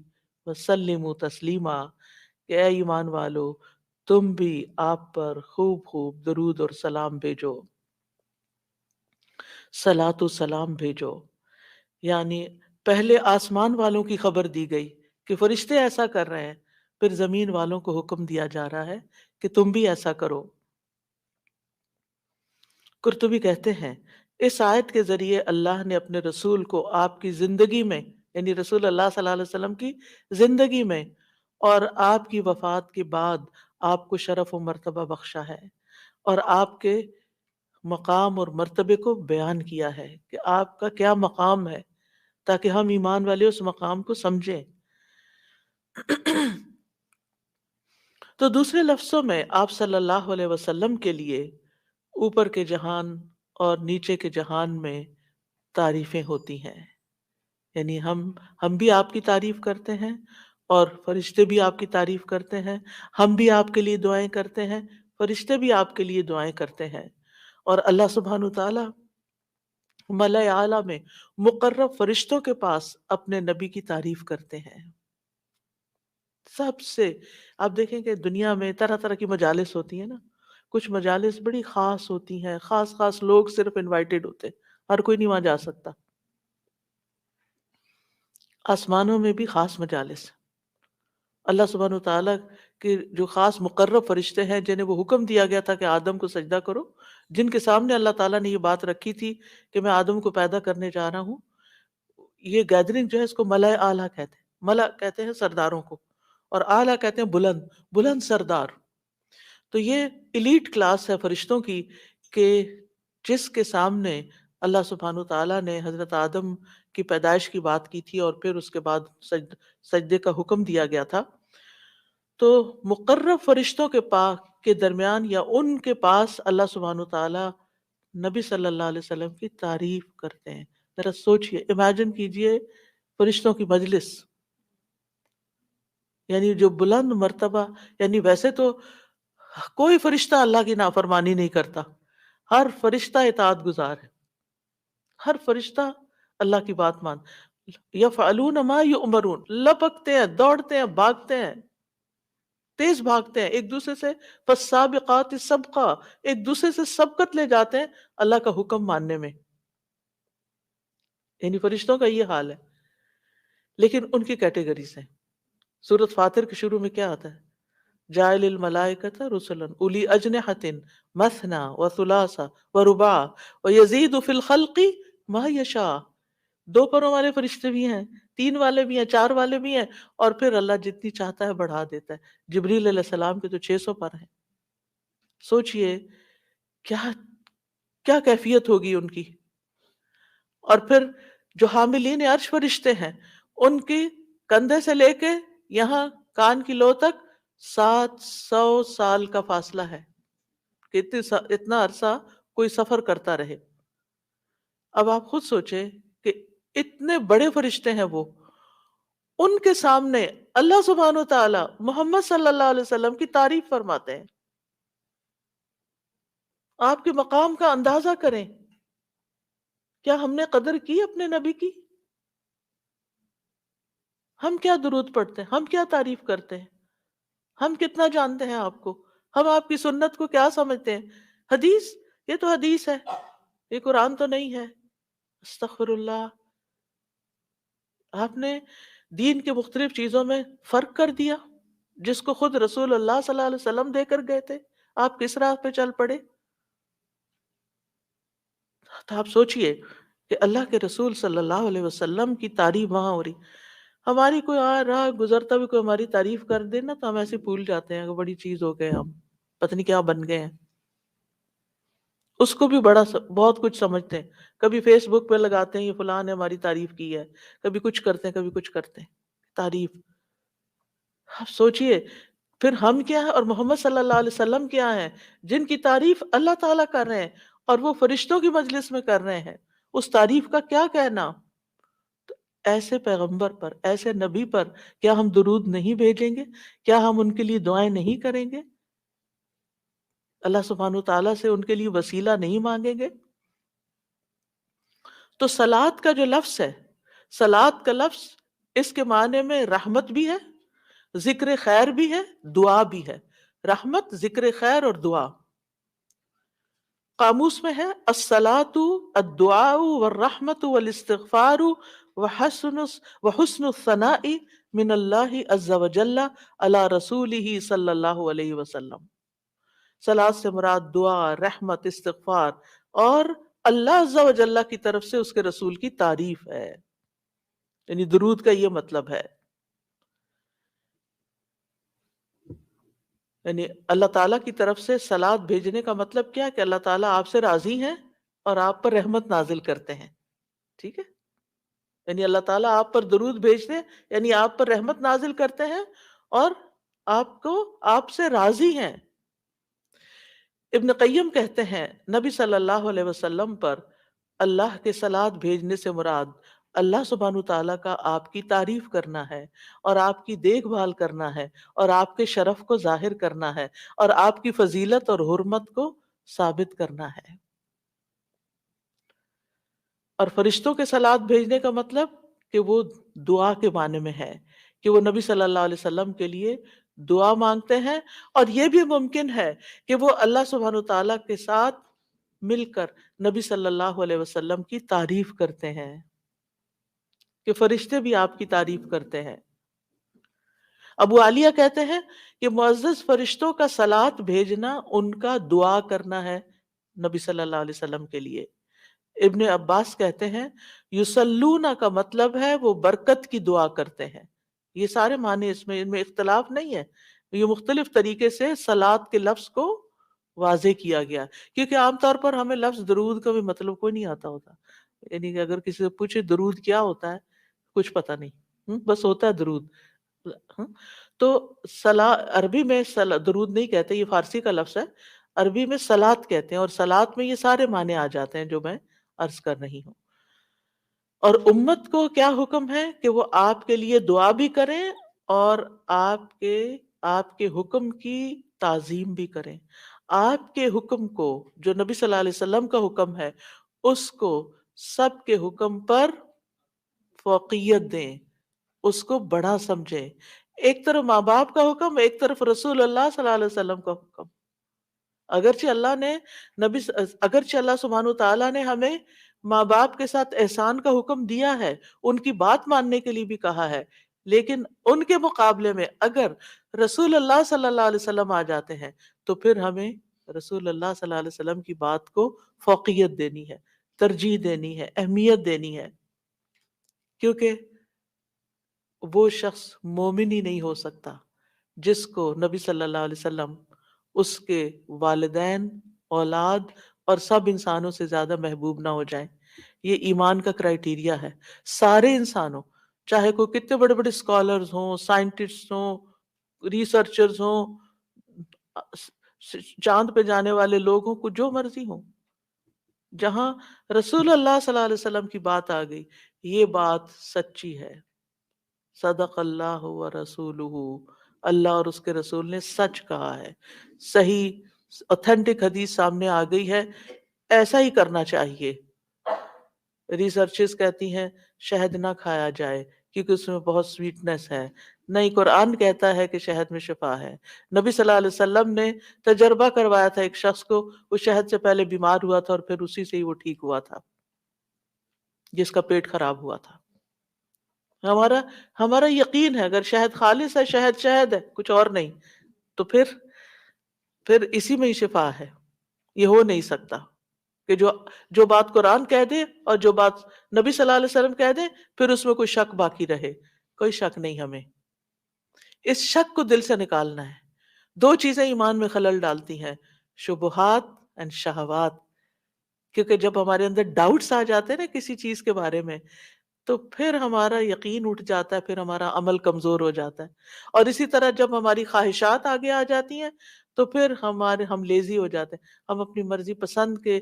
وسلموا تسلیما، کہ اے ایمان والو تم بھی آپ پر خوب خوب درود اور سلام بھیجو، صلاۃ و سلام بھیجو. یعنی پہلے آسمان والوں کی خبر دی گئی کہ فرشتے ایسا کر رہے ہیں، پھر زمین والوں کو حکم دیا جا رہا ہے کہ تم بھی ایسا کرو. قرطبی کہتے ہیں اس آیت کے ذریعے اللہ نے اپنے رسول کو آپ کی زندگی میں، یعنی رسول اللہ صلی اللہ علیہ وسلم کی زندگی میں اور آپ کی وفات کے بعد آپ کو شرف و مرتبہ بخشا ہے، اور آپ کے مقام اور مرتبے کو بیان کیا ہے کہ آپ کا کیا مقام ہے، تاکہ ہم ایمان والے اس مقام کو سمجھیں. تو دوسرے لفظوں میں آپ صلی اللہ علیہ وسلم کے لیے اوپر کے جہان اور نیچے کے جہان میں تعریفیں ہوتی ہیں. یعنی ہم بھی آپ کی تعریف کرتے ہیں اور فرشتے بھی آپ کی تعریف کرتے ہیں، ہم بھی آپ کے لیے دعائیں کرتے ہیں، فرشتے بھی آپ کے لیے دعائیں کرتے ہیں، اور اللہ سبحانہ تعالی ملأ اعلیٰ میں مقرب فرشتوں کے پاس اپنے نبی کی تعریف کرتے ہیں. سب سے آپ دیکھیں کہ دنیا میں طرح طرح کی مجالس ہوتی ہیں نا، کچھ مجالس بڑی خاص ہوتی ہیں، خاص خاص لوگ صرف انوائٹڈ ہوتے ہیں، ہر کوئی نہیں وہاں جا سکتا. آسمانوں میں بھی خاص مجالس ہیں. اللہ سبحانہ و تعالیٰ کے جو خاص مقرب فرشتے ہیں جنہیں وہ حکم دیا گیا تھا کہ آدم کو سجدہ کرو، جن کے سامنے اللہ تعالیٰ نے یہ بات رکھی تھی کہ میں آدم کو پیدا کرنے جا رہا ہوں، یہ گیدرنگ جو ہے اس کو ملأ اعلیٰ کہتے ہیں. ملأ کہتے ہیں سرداروں کو، اور اعلیٰ کہتے ہیں بلند بلند سردار. تو یہ ایلیٹ کلاس ہے فرشتوں کی کہ جس کے سامنے اللہ سبحانہ تعالیٰ نے حضرت آدم کی پیدائش کی بات کی تھی اور پھر اس کے بعد سجدے کا حکم دیا گیا تھا. تو مقرب فرشتوں کے درمیان یا ان کے پاس اللہ سبحانہ تعالیٰ نبی صلی اللہ علیہ وسلم کی تعریف کرتے ہیں. ذرا سوچئے، امیجن کیجئے فرشتوں کی مجلس، یعنی جو بلند مرتبہ، یعنی ویسے تو کوئی فرشتہ اللہ کی نافرمانی نہیں کرتا، ہر فرشتہ اطاعت گزار ہے، ہر فرشتہ اللہ کی بات مان. یفعلون ما یؤمرون، لپکتے ہیں، دوڑتے ہیں، بھاگتے ہیں، تیز بھاگتے ہیں ایک دوسرے سے. فالسابقات سبقا، ایک دوسرے سے سبقت لے جاتے ہیں اللہ کا حکم ماننے میں. یعنی فرشتوں کا یہ حال ہے. لیکن ان کی کیٹیگریز ہیں. سورۃ فاطر کے شروع میں کیا آتا ہے؟ جاعل الملائکۃ رسلا اولی اجنحۃ مثنی وثلاث ورباع ویزید فی الخلق ما یشاء. 2 پروں والے فرشتے بھی ہیں، 3 والے بھی ہیں، 4 والے بھی ہیں، اور پھر اللہ جتنی چاہتا ہے بڑھا دیتا ہے. جبریل علیہ السلام کے تو 600 پر ہیں. سوچئے کیا کیا کیفیت ہوگی ان کی. اور پھر جو حاملین عرش فرشتے ہیں، ان کی کندھے سے لے کے یہاں کان کی لو تک 700 سال کا فاصلہ ہے کہ اتنا عرصہ کوئی سفر کرتا رہے. اب آپ خود سوچیں کہ اتنے بڑے فرشتے ہیں وہ، ان کے سامنے اللہ سبحانہ و تعالی محمد صلی اللہ علیہ وسلم کی تعریف فرماتے ہیں. آپ کے مقام کا اندازہ کریں. کیا ہم نے قدر کی اپنے نبی کی؟ ہم کیا درود پڑھتے ہیں، ہم کیا تعریف کرتے ہیں، ہم کتنا جانتے ہیں آپ کو، ہم آپ کی سنت کو کیا سمجھتے ہیں؟ حدیث، یہ تو حدیث ہے، یہ قرآن تو نہیں ہے. استغفر اللہ. آپ نے دین کے مختلف چیزوں میں فرق کر دیا جس کو خود رسول اللہ صلی اللہ علیہ وسلم دے کر گئے تھے. آپ کس راہ پہ چل پڑے؟ تو آپ سوچئے کہ اللہ کے رسول صلی اللہ علیہ وسلم کی تعریف وہاں ہو رہی. ہماری کوئی راہ گزرتا بھی کوئی ہماری تعریف کر دے نا تو ہم ایسے بھول جاتے ہیں کہ بڑی چیز ہو گئے، ہم پتہ نہیں کیا بن گئے ہیں. اس کو بھی بہت کچھ سمجھتے ہیں. کبھی فیس بک پہ لگاتے ہیں یہ فلاں نے ہماری تعریف کی ہے، کبھی کچھ کرتے ہیں، کبھی کچھ کرتے ہیں. تعریف. آپ سوچئے پھر ہم کیا ہیں اور محمد صلی اللہ علیہ وسلم کیا ہیں جن کی تعریف اللہ تعالیٰ کر رہے ہیں اور وہ فرشتوں کی مجلس میں کر رہے ہیں. اس تعریف کا کیا کہنا. ایسے پیغمبر پر، ایسے نبی پر کیا ہم درود نہیں بھیجیں گے؟ کیا ہم ان کے لیے دعائیں نہیں کریں گے؟ اللہ سبحانہ تعالیٰ سے ان کے لیے وسیلہ نہیں مانگیں گے؟ تو صلاۃ کا جو لفظ ہے، صلاۃ کا لفظ اس کے معنی میں رحمت بھی ہے، ذکر خیر بھی ہے، دعا بھی ہے. رحمت، ذکر خیر اور دعا. قاموس میں ہے الصلاۃ الدعاء والرحمت والاستغفار وحسن الثناء من اللہ عز وجل علی رسولہ صلی اللہ علیہ وسلم. صلاۃ سے مراد دعا، رحمت، استغفار اور اللہ عز وجل کی طرف سے اس کے رسول کی تعریف ہے. یعنی درود کا یہ مطلب ہے. یعنی اللہ تعالیٰ کی طرف سے صلاۃ بھیجنے کا مطلب کیا ہے کہ اللہ تعالیٰ آپ سے راضی ہیں اور آپ پر رحمت نازل کرتے ہیں. ٹھیک ہے، یعنی اللہ تعالیٰ آپ پر درود بھیجتے ہیں، یعنی آپ پر رحمت نازل کرتے ہیں اور آپ سے راضی ہیں. ابن قیم کہتے ہیں نبی صلی اللہ علیہ وسلم پر اللہ کے صلاۃ بھیجنے سے مراد اللہ سبحانہ تعالیٰ کا آپ کی تعریف کرنا ہے اور آپ کی دیکھ بھال کرنا ہے اور آپ کے شرف کو ظاہر کرنا ہے اور آپ کی فضیلت اور حرمت کو ثابت کرنا ہے۔ اور فرشتوں کے صلوات بھیجنے کا مطلب کہ وہ دعا کے معنی میں ہے، کہ وہ نبی صلی اللہ علیہ وسلم کے لیے دعا مانگتے ہیں، اور یہ بھی ممکن ہے کہ وہ اللہ سبحانہ تعالیٰ کے ساتھ مل کر نبی صلی اللہ علیہ وسلم کی تعریف کرتے ہیں، کہ فرشتے بھی آپ کی تعریف کرتے ہیں۔ ابو عالیہ کہتے ہیں کہ معزز فرشتوں کا صلوات بھیجنا ان کا دعا کرنا ہے نبی صلی اللہ علیہ وسلم کے لیے۔ ابن عباس کہتے ہیں یصلون کا مطلب ہے وہ برکت کی دعا کرتے ہیں۔ یہ سارے معنی اس میں، ان میں اختلاف نہیں ہے، یہ مختلف طریقے سے صلوات کے لفظ کو واضح کیا گیا، کیونکہ عام طور پر ہمیں لفظ درود کا بھی مطلب کوئی نہیں آتا ہوتا، یعنی کہ اگر کسی سے پوچھے درود کیا ہوتا ہے، کچھ پتہ نہیں، بس ہوتا ہے درود۔ تو عربی میں درود نہیں کہتے، یہ فارسی کا لفظ ہے، عربی میں صلات کہتے ہیں، اور صلات میں یہ سارے معنی آ جاتے ہیں جو میں عرض کر رہی ہوں۔ اور امت کو کیا حکم ہے کہ وہ آپ کے لیے دعا بھی کریں اور آپ کے حکم کی تعظیم بھی کریں۔ آپ کے حکم کو، جو نبی صلی اللہ علیہ وسلم کا حکم ہے، اس کو سب کے حکم پر فوقیت دیں، اس کو بڑا سمجھیں۔ ایک طرف ماں باپ کا حکم، ایک طرف رسول اللہ صلی اللہ علیہ وسلم کا حکم۔ اگرچہ اللہ سبحانہ تعالیٰ نے ہمیں ماں باپ کے ساتھ احسان کا حکم دیا ہے، ان کی بات ماننے کے لیے بھی کہا ہے، لیکن ان کے مقابلے میں اگر رسول اللہ صلی اللہ علیہ وسلم آ جاتے ہیں تو پھر ہمیں رسول اللہ صلی اللہ علیہ وسلم کی بات کو فوقیت دینی ہے، ترجیح دینی ہے، اہمیت دینی ہے، کیونکہ وہ شخص مومن ہی نہیں ہو سکتا جس کو نبی صلی اللہ علیہ وسلم اس کے والدین، اولاد اور سب انسانوں سے زیادہ محبوب نہ ہو جائیں۔ یہ ایمان کا کرائیٹیریا ہے۔ سارے انسانوں، چاہے کوئی کتنے بڑے بڑے اسکالرز ہوں، سائنٹسٹ ہوں، ریسرچرز ہوں، چاند پہ جانے والے لوگ ہوں، کو جو مرضی ہوں، جہاں رسول اللہ صلی اللہ علیہ وسلم کی بات آ گئی، یہ بات سچی ہے۔ صدق اللہ و رسولہ، اللہ اور اس کے رسول نے سچ کہا ہے، صحیح اوتھینٹک حدیث سامنے آ گئی ہے، ایسا ہی کرنا چاہیے۔ ریسرچز کہتی ہیں شہد نہ کھایا جائے کیونکہ اس میں بہت سویٹنس ہے، نہیں، قرآن کہتا ہے کہ شہد میں شفا ہے۔ نبی صلی اللہ علیہ وسلم نے تجربہ کروایا تھا ایک شخص کو، وہ شہد سے پہلے بیمار ہوا تھا اور پھر اسی سے ہی وہ ٹھیک ہوا تھا، جس کا پیٹ خراب ہوا تھا۔ ہمارا یقین ہے اگر شہد خالص ہے، شہد شہد ہے، کچھ اور نہیں، تو پھر اسی میں ہی شفا ہے۔ یہ ہو نہیں سکتا کہ جو بات قرآن کہہ دے اور جو بات نبی صلی اللہ علیہ وسلم کہہ دے پھر اس میں کوئی شک باقی رہے۔ کوئی شک نہیں، ہمیں اس شک کو دل سے نکالنا ہے۔ دو چیزیں ایمان میں خلل ڈالتی ہیں، شبہات اور شہوات، کیونکہ جب ہمارے اندر ڈاؤٹس آ جاتے ہیں نا کسی چیز کے بارے میں، تو پھر ہمارا یقین اٹھ جاتا ہے، پھر ہمارا عمل کمزور ہو جاتا ہے، اور اسی طرح جب ہماری خواہشات آگے آ جاتی ہیں تو پھر ہم لیزی ہو جاتے ہیں، ہم اپنی مرضی پسند کے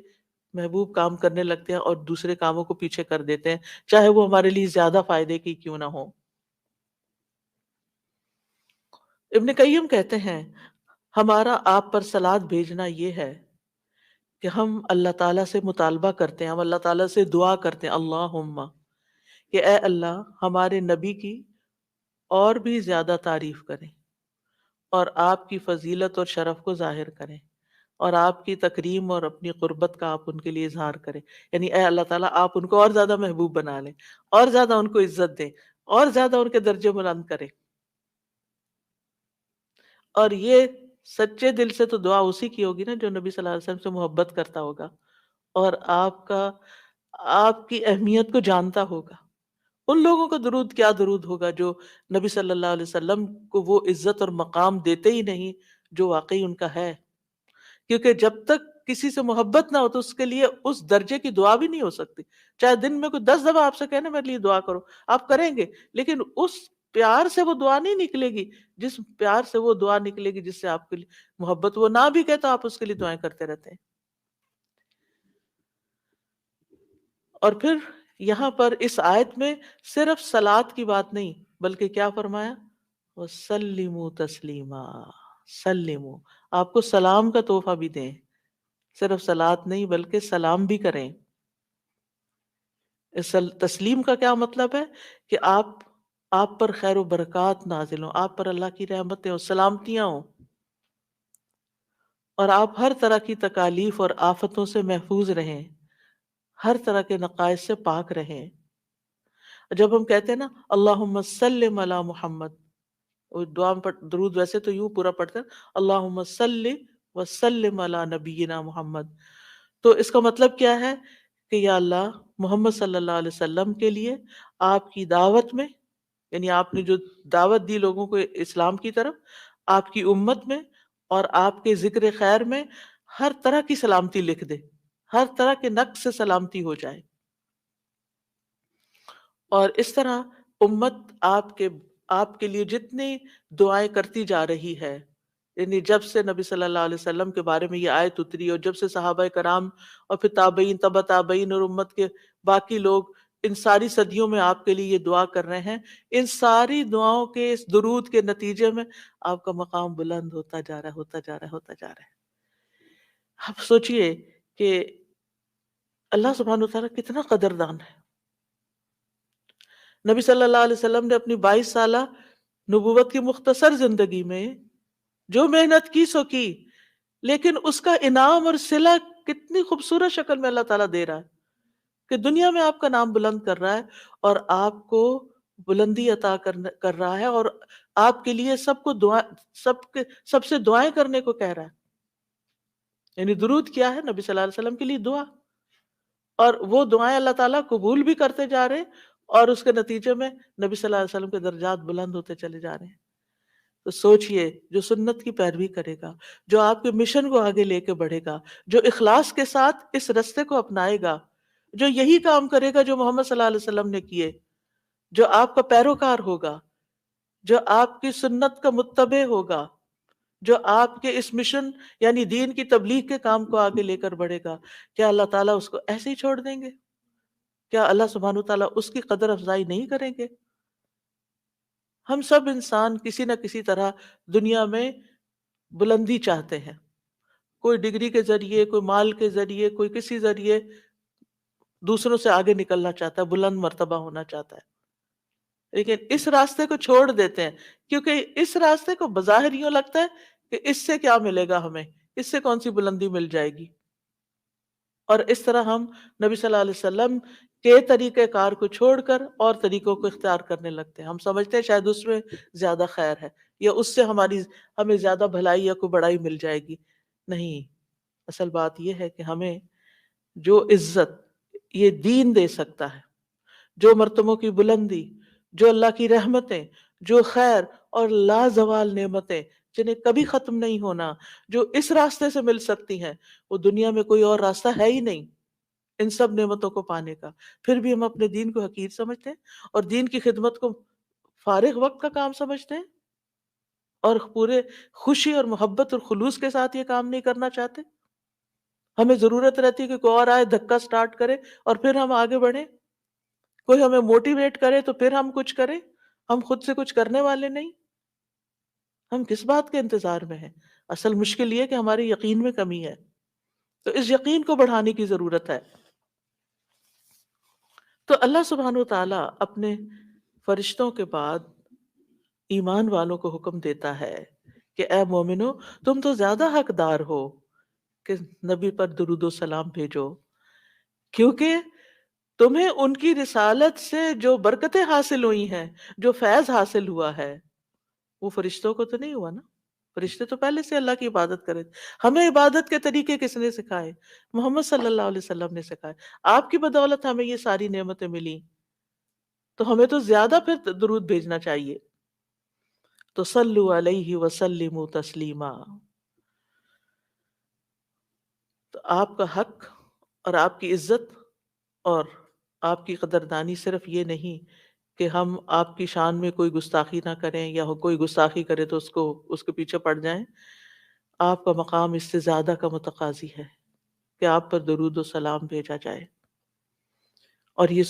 محبوب کام کرنے لگتے ہیں اور دوسرے کاموں کو پیچھے کر دیتے ہیں، چاہے وہ ہمارے لیے زیادہ فائدے کی کیوں نہ ہو۔ ابن قیم کہتے ہیں ہمارا آپ پر صلوات بھیجنا یہ ہے کہ ہم اللہ تعالیٰ سے مطالبہ کرتے ہیں، ہم اللہ تعالیٰ سے دعا کرتے ہیں، اللہم، کہ اے اللہ ہمارے نبی کی اور بھی زیادہ تعریف کریں اور آپ کی فضیلت اور شرف کو ظاہر کریں اور آپ کی تکریم اور اپنی قربت کا آپ ان کے لیے اظہار کریں، یعنی اے اللہ تعالیٰ آپ ان کو اور زیادہ محبوب بنا لیں، اور زیادہ ان کو عزت دیں، اور زیادہ ان کے درجے بلند کریں۔ اور یہ سچے دل سے تو دعا اسی کی ہوگی نا جو نبی صلی اللہ علیہ وسلم سے محبت کرتا ہوگا اور آپ کی اہمیت کو جانتا ہوگا۔ ان لوگوں کا درود کیا درود ہوگا جو نبی صلی اللہ علیہ وسلم کو وہ عزت اور مقام دیتے ہی نہیں جو واقعی ان کا ہے، کیونکہ جب تک کسی سے محبت نہ ہو تو اس کے لیے اس درجے کی دعا بھی نہیں ہو سکتی۔ چاہے دن میں کوئی 10 دفعہ آپ سے کہنا میرے لیے دعا کرو، آپ کریں گے، لیکن اس پیار سے وہ دعا نہیں نکلے گی جس پیار سے وہ دعا نکلے گی جس سے آپ کے لیے محبت، وہ نہ بھی کہے تو آپ اس کے لیے دعائیں کرتے رہتے ہیں۔ اور پھر یہاں پر اس آیت میں صرف صلات کی بات نہیں بلکہ کیا فرمایا؟ وَسَلِّمُوا تَسْلِيمًا. سلموا، آپ کو سلام کا تحفہ بھی دیں، صرف صلات نہیں بلکہ سلام بھی کریں. تسلیم کا کیا مطلب ہے؟ کہ آپ پر خیر و برکات نازل ہوں، آپ پر اللہ کی رحمتیں ہوں، سلامتیاں ہوں، اور آپ ہر طرح کی تکالیف اور آفتوں سے محفوظ رہیں، ہر طرح کے نقائص سے پاک رہیں. جب ہم کہتے ہیں نا اللہم سلم علی محمد، وہ دعا میں درود ویسے تو یوں پورا پڑھتے ہیں اللہم صلی وسلم علی نبینا محمد، تو اس کا مطلب کیا ہے کہ یا اللہ محمد صلی اللہ علیہ وسلم کے لیے آپ کی دعوت میں، یعنی آپ نے جو دعوت دی لوگوں کو اسلام کی طرف، آپ کی امت میں اور آپ کے ذکر خیر میں ہر طرح کی سلامتی لکھ دے، ہر طرح کے نقص سے سلامتی ہو جائے. اور اس طرح امت آپ کے لیے جتنی دعائیں کرتی جا رہی ہے، یعنی جب سے نبی صلی اللہ علیہ وسلم کے بارے میں یہ آیت اتری اور جب سے صحابہ کرام اور پھر تابعین، تبع تابعین اور امت کے باقی لوگ ان ساری صدیوں میں آپ کے لیے یہ دعا کر رہے ہیں، ان ساری دعاؤں کے اس درود کے نتیجے میں آپ کا مقام بلند ہوتا جا رہا ہے، ہوتا جا رہا ہے، ہوتا جا رہا ہے. آپ سوچئے کہ اللہ سبحانہ وتعالیٰ کتنا قدردان ہے. نبی صلی اللہ علیہ وسلم نے اپنی 22 سالہ نبوت کی مختصر زندگی میں جو محنت کی سو کی، لیکن اس کا انعام اور صلہ کتنی خوبصورت شکل میں اللہ تعالیٰ دے رہا ہے کہ دنیا میں آپ کا نام بلند کر رہا ہے اور آپ کو بلندی عطا کر رہا ہے، اور آپ کے لیے سب سے دعائیں کرنے کو کہہ رہا ہے. یعنی درود کیا ہے؟ نبی صلی اللہ علیہ وسلم کے لیے دعا، اور وہ دعائیں اللہ تعالیٰ قبول بھی کرتے جا رہے ہیں، اور اس کے نتیجے میں نبی صلی اللہ علیہ وسلم کے درجات بلند ہوتے چلے جا رہے ہیں. تو سوچئے جو سنت کی پیروی کرے گا، جو آپ کے مشن کو آگے لے کے بڑھے گا، جو اخلاص کے ساتھ اس رستے کو اپنائے گا، جو یہی کام کرے گا جو محمد صلی اللہ علیہ وسلم نے کیے، جو آپ کا پیروکار ہوگا، جو آپ کی سنت کا متبع ہوگا، جو آپ کے اس مشن یعنی دین کی تبلیغ کے کام کو آگے لے کر بڑھے گا، کیا اللہ تعالیٰ اس کو ایسے ہی چھوڑ دیں گے؟ کیا اللہ سبحانہ تعالیٰ اس کی قدر افزائی نہیں کریں گے؟ ہم سب انسان کسی نہ کسی طرح دنیا میں بلندی چاہتے ہیں، کوئی ڈگری کے ذریعے، کوئی مال کے ذریعے، کوئی کسی ذریعے دوسروں سے آگے نکلنا چاہتا ہے، بلند مرتبہ ہونا چاہتا ہے. لیکن اس راستے کو چھوڑ دیتے ہیں کیونکہ اس راستے کو بظاہر یوں لگتا ہے کہ اس سے کیا ملے گا ہمیں، اس سے کون سی بلندی مل جائے گی. اور اس طرح ہم نبی صلی اللہ علیہ وسلم کے طریقہ کار کو چھوڑ کر اور طریقوں کو اختیار کرنے لگتے ہیں. ہم سمجھتے ہیں شاید اس میں زیادہ خیر ہے، یا اس سے ہمیں زیادہ بھلائی یا کوئی بڑائی مل جائے گی. نہیں، اصل بات یہ ہے کہ ہمیں جو عزت یہ دین دے سکتا ہے، جو مرتبوں کی بلندی، جو اللہ کی رحمتیں، جو خیر اور لازوال نعمتیں جنہیں کبھی ختم نہیں ہونا، جو اس راستے سے مل سکتی ہیں، وہ دنیا میں کوئی اور راستہ ہے ہی نہیں ان سب نعمتوں کو پانے کا. پھر بھی ہم اپنے دین کو حقیر سمجھتے ہیں اور دین کی خدمت کو فارغ وقت کا کام سمجھتے ہیں، اور پورے خوشی اور محبت اور خلوص کے ساتھ یہ کام نہیں کرنا چاہتے. ہمیں ضرورت رہتی ہے کہ کوئی اور آئے، دھکا سٹارٹ کرے اور پھر ہم آگے بڑھیں، کوئی ہمیں موٹیویٹ کرے تو پھر ہم کچھ کریں. ہم خود سے کچھ کرنے والے نہیں. ہم کس بات کے انتظار میں ہیں؟ اصل مشکل یہ کہ ہمارے یقین میں کمی ہے، تو اس یقین کو بڑھانے کی ضرورت ہے. تو اللہ سبحانہ وتعالیٰ اپنے فرشتوں کے بعد ایمان والوں کو حکم دیتا ہے کہ اے مومنو، تم تو زیادہ حقدار ہو کہ نبی پر درود و سلام بھیجو، کیونکہ تمہیں ان کی رسالت سے جو برکتیں حاصل ہوئی ہیں، جو فیض حاصل ہوا ہے، وہ فرشتوں کو تو نہیں ہوا نا. فرشتے تو پہلے سے اللہ کی عبادت کرے. ہمیں عبادت کے طریقے کس نے سکھائے؟ محمد صلی اللہ علیہ وسلم نے سکھائے. آپ کی بدولت ہمیں یہ ساری نعمتیں ملی، تو ہمیں تو زیادہ پھر درود بھیجنا چاہیے. تو صلو علیہ وسلموا تسلیما. تو آپ کا حق اور آپ کی عزت اور آپ کی قدردانی صرف یہ نہیں کہ ہم آپ کی شان میں کوئی گستاخی نہ کریں، یا کوئی گستاخی کرے تو اس کے پیچھے پڑ جائیں. آپ کا مقام اس سے زیادہ کا متقاضی ہے کہ آپ پر درود و سلام بھیجا جائے. اور یہ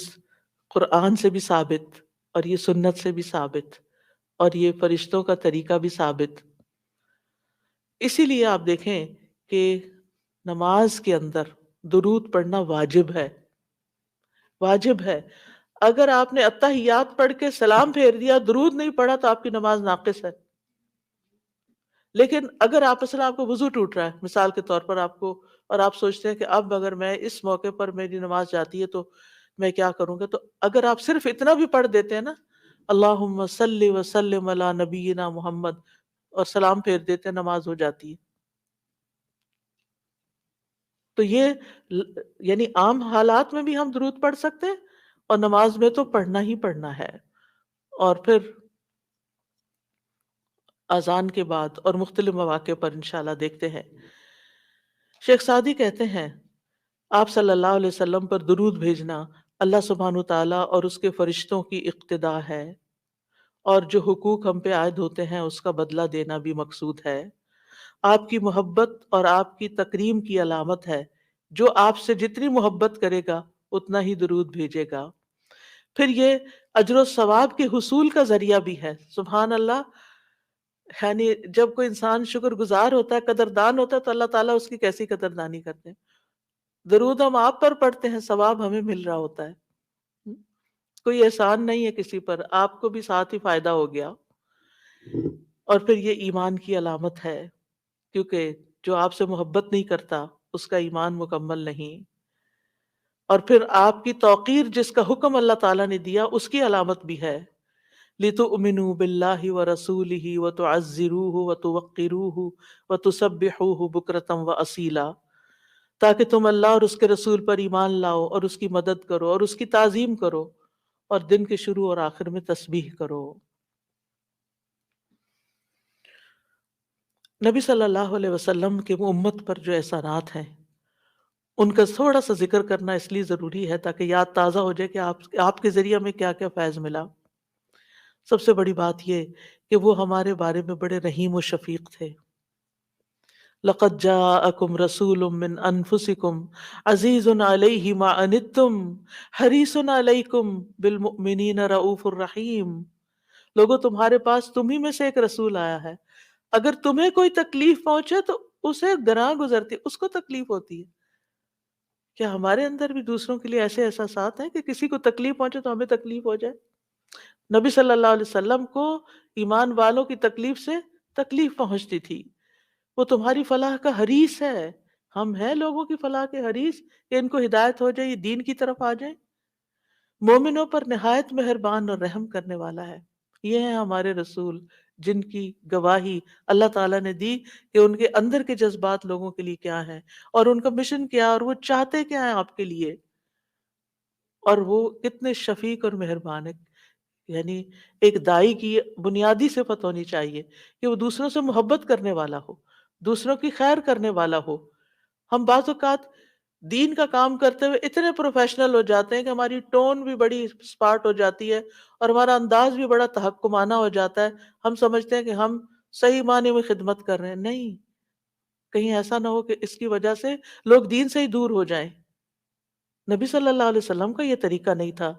قرآن سے بھی ثابت، اور یہ سنت سے بھی ثابت، اور یہ فرشتوں کا طریقہ بھی ثابت۔ اسی لیے آپ دیکھیں کہ نماز کے اندر درود پڑھنا واجب ہے، واجب ہے۔ اگر آپ نے اتحیات پڑھ کے سلام پھیر دیا، درود نہیں پڑھا، تو آپ کی نماز ناقص ہے۔ لیکن اگر آپ مثلا آپ کو وضو ٹوٹ رہا ہے مثال کے طور پر آپ کو، اور آپ سوچتے ہیں کہ اب اگر میں اس موقع پر میری نماز جاتی ہے تو میں کیا کروں گا، تو اگر آپ صرف اتنا بھی پڑھ دیتے ہیں نا، اللہم صلی وسلم علی نبینا محمد، اور سلام پھیر دیتے ہیں، نماز ہو جاتی ہے۔ تو یہ یعنی عام حالات میں بھی ہم درود پڑھ سکتے ہیں، اور نماز میں تو پڑھنا ہی پڑھنا ہے۔ اور پھر اذان کے بعد اور مختلف مواقع پر انشاءاللہ دیکھتے ہیں۔ شیخ سعدی کہتے ہیں آپ صلی اللہ علیہ وسلم پر درود بھیجنا اللہ سبحانہ تعالیٰ اور اس کے فرشتوں کی اقتدا ہے، اور جو حقوق ہم پہ عائد ہوتے ہیں اس کا بدلہ دینا بھی مقصود ہے۔ آپ کی محبت اور آپ کی تکریم کی علامت ہے، جو آپ سے جتنی محبت کرے گا اتنا ہی درود بھیجے گا۔ پھر یہ اجر و ثواب کے حصول کا ذریعہ بھی ہے۔ سبحان اللہ، یعنی جب کوئی انسان شکر گزار ہوتا ہے، قدردان ہوتا ہے، تو اللہ تعالیٰ اس کی کیسی قدردانی کرتے ہیں۔ درود ہم آپ پر پڑھتے ہیں، ثواب ہمیں مل رہا ہوتا ہے۔ کوئی احسان نہیں ہے کسی پر، آپ کو بھی ساتھ ہی فائدہ ہو گیا۔ اور پھر یہ ایمان کی علامت ہے، کیونکہ جو آپ سے محبت نہیں کرتا اس کا ایمان مکمل نہیں۔ اور پھر آپ کی توقیر جس کا حکم اللہ تعالیٰ نے دیا اس کی علامت بھی ہے، لِتُؤْمِنُوا بِاللَّهِ وَرَسُولِهِ وَتُعَزِّرُوهُ وَتُوَقِّرُوهُ وَتُسَبِّحُوهُ بُكْرَةً وَأَصِيلًا، تاکہ تم اللہ اور اس کے رسول پر ایمان لاؤ اور اس کی مدد کرو اور اس کی تعظیم کرو، اور دن کے شروع اور آخر میں تسبیح کرو۔ نبی صلی اللہ علیہ وسلم کے امت پر جو احسانات ہیں ان کا تھوڑا سا ذکر کرنا اس لیے ضروری ہے تاکہ یاد تازہ ہو جائے کہ آپ کے ذریعے ہمیں کیا کیا فیض ملا۔ سب سے بڑی بات یہ کہ وہ ہمارے بارے میں بڑے رحیم و شفیق تھے۔ لَقَدْ جَاءَكُمْ رَسُولٌ مِّنْ أَنفُسِكُمْ عَزِيزٌ عَلَيْهِ مَا عَنِتُّمْ حَرِيصٌ عَلَيْكُمْ بِالْمُؤْمِنِينَ رَءُوفٌ رَحِيمٌ۔ لوگوں، تمہارے پاس تمہیں میں سے ایک رسول آیا ہے، اگر تمہیں کوئی تکلیف پہنچے تو اسے گراں گزرتی، اس کو تکلیف ہوتی ہے۔ کیا ہمارے اندر بھی دوسروں کے لیے ایسے احساسات ہیں کہ کسی کو تکلیف پہنچے تو ہمیں تکلیف ہو جائے؟ نبی صلی اللہ علیہ وسلم کو ایمان والوں کی تکلیف سے تکلیف پہنچتی تھی۔ وہ تمہاری فلاح کا حریص ہے۔ ہم ہیں لوگوں کی فلاح کے حریص کہ ان کو ہدایت ہو جائے، یہ دین کی طرف آ جائیں۔ مومنوں پر نہایت مہربان اور رحم کرنے والا ہے۔ یہ ہیں ہمارے رسول جن کی گواہی اللہ تعالیٰ نے دی کہ ان کے اندر کے جذبات لوگوں کے لیے کیا ہیں، اور ان کا مشن کیا، اور وہ چاہتے کیا ہیں آپ کے لیے، اور وہ کتنے شفیق اور مہربان ہیں۔ یعنی ایک دائی کی بنیادی صفت ہونی چاہیے کہ وہ دوسروں سے محبت کرنے والا ہو، دوسروں کی خیر کرنے والا ہو۔ ہم بعض اوقات دین کا کام کرتے ہوئے اتنے پروفیشنل ہو جاتے ہیں کہ ہماری ٹون بھی بڑی اسپارٹ ہو جاتی ہے اور ہمارا انداز بھی بڑا تحکمانہ ہو جاتا ہے۔ ہم سمجھتے ہیں کہ ہم صحیح معنی میں خدمت کر رہے ہیں، نہیں، کہیں ایسا نہ ہو کہ اس کی وجہ سے لوگ دین سے ہی دور ہو جائیں۔ نبی صلی اللہ علیہ وسلم کا یہ طریقہ نہیں تھا۔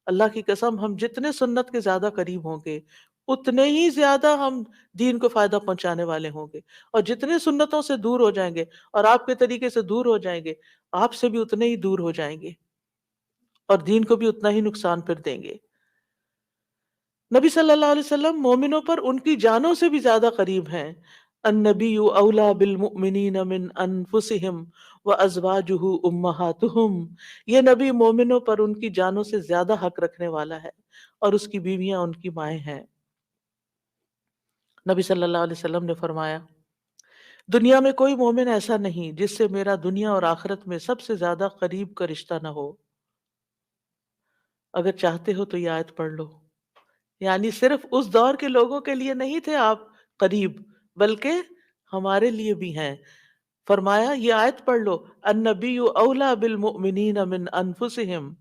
اللہ کی قسم، ہم جتنے سنت کے زیادہ قریب ہوں گے اتنے ہی زیادہ ہم دین کو فائدہ پہنچانے والے ہوں گے، اور جتنے سنتوں سے دور ہو جائیں گے اور آپ کے طریقے سے دور ہو جائیں گے، آپ سے بھی اتنے ہی دور ہو جائیں گے اور دین کو بھی اتنا ہی نقصان پھر دیں گے۔ نبی صلی اللہ علیہ وسلم مومنوں پر ان کی جانوں سے بھی زیادہ قریب ہیں۔ النبی اولا بالمؤمنین من انفسہم وازواجہ امہاتہم۔ یہ نبی مومنوں پر ان کی جانوں سے زیادہ حق رکھنے والا ہے، اور اس کی بیویاں ان کی مائیں ہیں۔ نبی صلی اللہ علیہ وسلم نے فرمایا، دنیا میں کوئی مومن ایسا نہیں جس سے میرا دنیا اور آخرت میں سب سے زیادہ قریب کا رشتہ نہ ہو۔ اگر چاہتے ہو تو یہ آیت پڑھ لو۔ یعنی صرف اس دور کے لوگوں کے لیے نہیں تھے آپ قریب، بلکہ ہمارے لیے بھی ہیں۔ فرمایا یہ آیت پڑھ لو، النبی اولا بالمؤمنین من انفسہم۔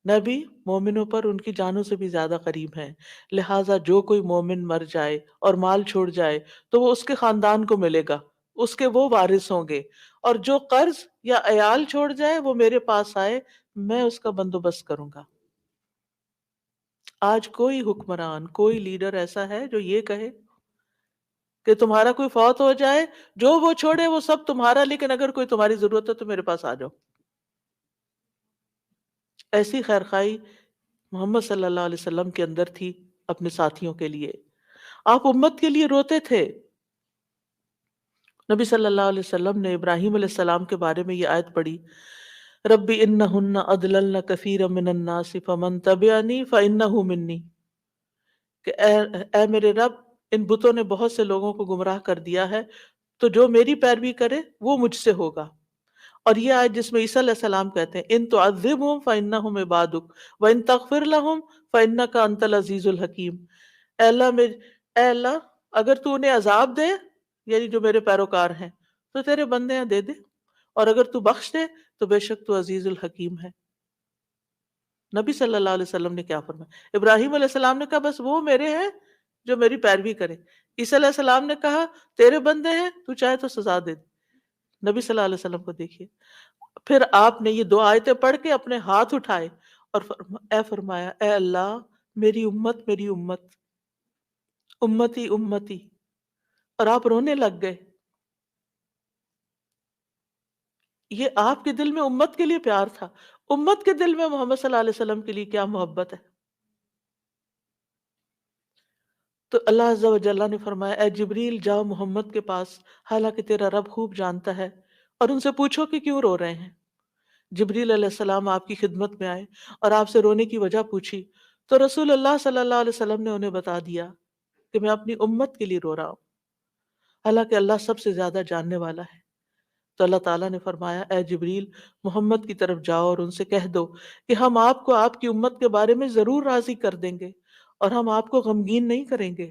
نبی مومنوں پر ان کی جانوں سے بھی زیادہ قریب ہیں، لہٰذا جو کوئی مومن مر جائے اور مال چھوڑ جائے تو وہ اس کے خاندان کو ملے گا، اس کے وہ وارث ہوں گے، اور جو قرض یا عیال چھوڑ جائے وہ میرے پاس آئے، میں اس کا بندوبست کروں گا. آج کوئی حکمران، کوئی لیڈر ایسا ہے جو یہ کہے کہ تمہارا کوئی فوت ہو جائے، جو وہ چھوڑے وہ سب تمہارا، لیکن اگر کوئی تمہاری ضرورت ہے تو میرے پاس آ جاؤ؟ ایسی خیرخواہی محمد صلی اللہ علیہ وسلم کے اندر تھی اپنے ساتھیوں کے لیے. آپ امت کے لیے روتے تھے. نبی صلی اللہ علیہ وسلم نے ابراہیم علیہ السلام کے بارے میں یہ آیت پڑھی، رب انہن اضللن کثیرا من الناس فمن تبعنی فانہ منی، کہ اے میرے رب، ان بتوں نے بہت سے لوگوں کو گمراہ کر دیا ہے، تو جو میری پیروی کرے وہ مجھ سے ہوگا. اور یہ آیت جس میں عیسیٰ علیہ السلام کہتے ہیں ان تعذبہم فانہم عبادک وان تغفر لہم فانک انت العزیز الحکیم، اے اللہ اگر تو انہیں عذاب دے، یعنی جو میرے پیروکار ہیں، تو تیرے بندے ہیں دے دے، اور اگر تو بخش دے تو بے شک تو عزیز الحکیم ہے. نبی صلی اللہ علیہ وسلم نے کیا فرمایا؟ ابراہیم علیہ السلام نے کہا بس وہ میرے ہیں جو میری پیروی کرے. عیسیٰ علیہ السلام نے کہا تیرے بندے ہیں، تو چاہے تو سزا دے دے. نبی صلی اللہ علیہ وسلم کو دیکھیے. پھر آپ نے یہ دو آیتیں پڑھ کے اپنے ہاتھ اٹھائے اور فرمایا اے اللہ میری امت، میری امت، امتی امتی، اور آپ رونے لگ گئے. یہ آپ کے دل میں امت کے لیے پیار تھا. امت کے دل میں محمد صلی اللہ علیہ وسلم کے لیے کیا محبت ہے. تو اللہ عز و جل نے فرمایا اے جبریل جاؤ محمد کے پاس، حالانکہ تیرا رب خوب جانتا ہے، اور ان سے پوچھو کہ کیوں رو رہے ہیں. جبریل علیہ السلام آپ کی خدمت میں آئے اور آپ سے رونے کی وجہ پوچھی، تو رسول اللہ صلی اللہ علیہ وسلم نے انہیں بتا دیا کہ میں اپنی امت کے لیے رو رہا ہوں، حالانکہ اللہ سب سے زیادہ جاننے والا ہے. تو اللہ تعالیٰ نے فرمایا اے جبریل محمد کی طرف جاؤ اور ان سے کہہ دو کہ ہم آپ کو آپ کی امت کے بارے میں ضرور راضی کر دیں گے اور ہم آپ کو غمگین نہیں کریں گے.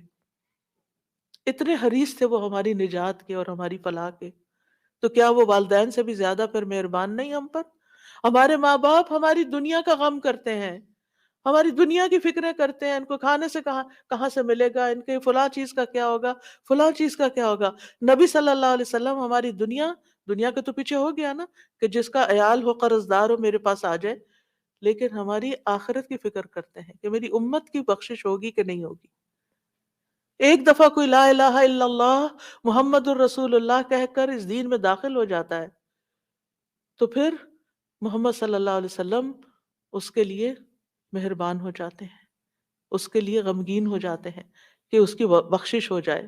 اتنے حریص تھے وہ ہماری نجات کے اور ہماری فلاح کے. تو کیا وہ والدین سے بھی زیادہ پھر مہربان نہیں ہم پر؟ ہمارے ماں باپ ہماری دنیا کا غم کرتے ہیں، ہماری دنیا کی فکریں کرتے ہیں، ان کو کھانے سے کہاں سے ملے گا، ان کے فلاں چیز کا کیا ہوگا، فلاں چیز کا کیا ہوگا. نبی صلی اللہ علیہ وسلم ہماری دنیا کے تو پیچھے ہو گیا نا، کہ جس کا عیال ہو قرض دار ہو میرے پاس آ جائے، لیکن ہماری آخرت کی فکر کرتے ہیں کہ میری امت کی بخشش ہوگی کہ نہیں ہوگی. ایک دفعہ کوئی لا الہ الا اللہ محمد الرسول اللہ کہہ کر اس دین میں داخل ہو جاتا ہے تو پھر محمد صلی اللہ علیہ وسلم اس کے لیے مہربان ہو جاتے ہیں، اس کے لیے غمگین ہو جاتے ہیں کہ اس کی بخشش ہو جائے.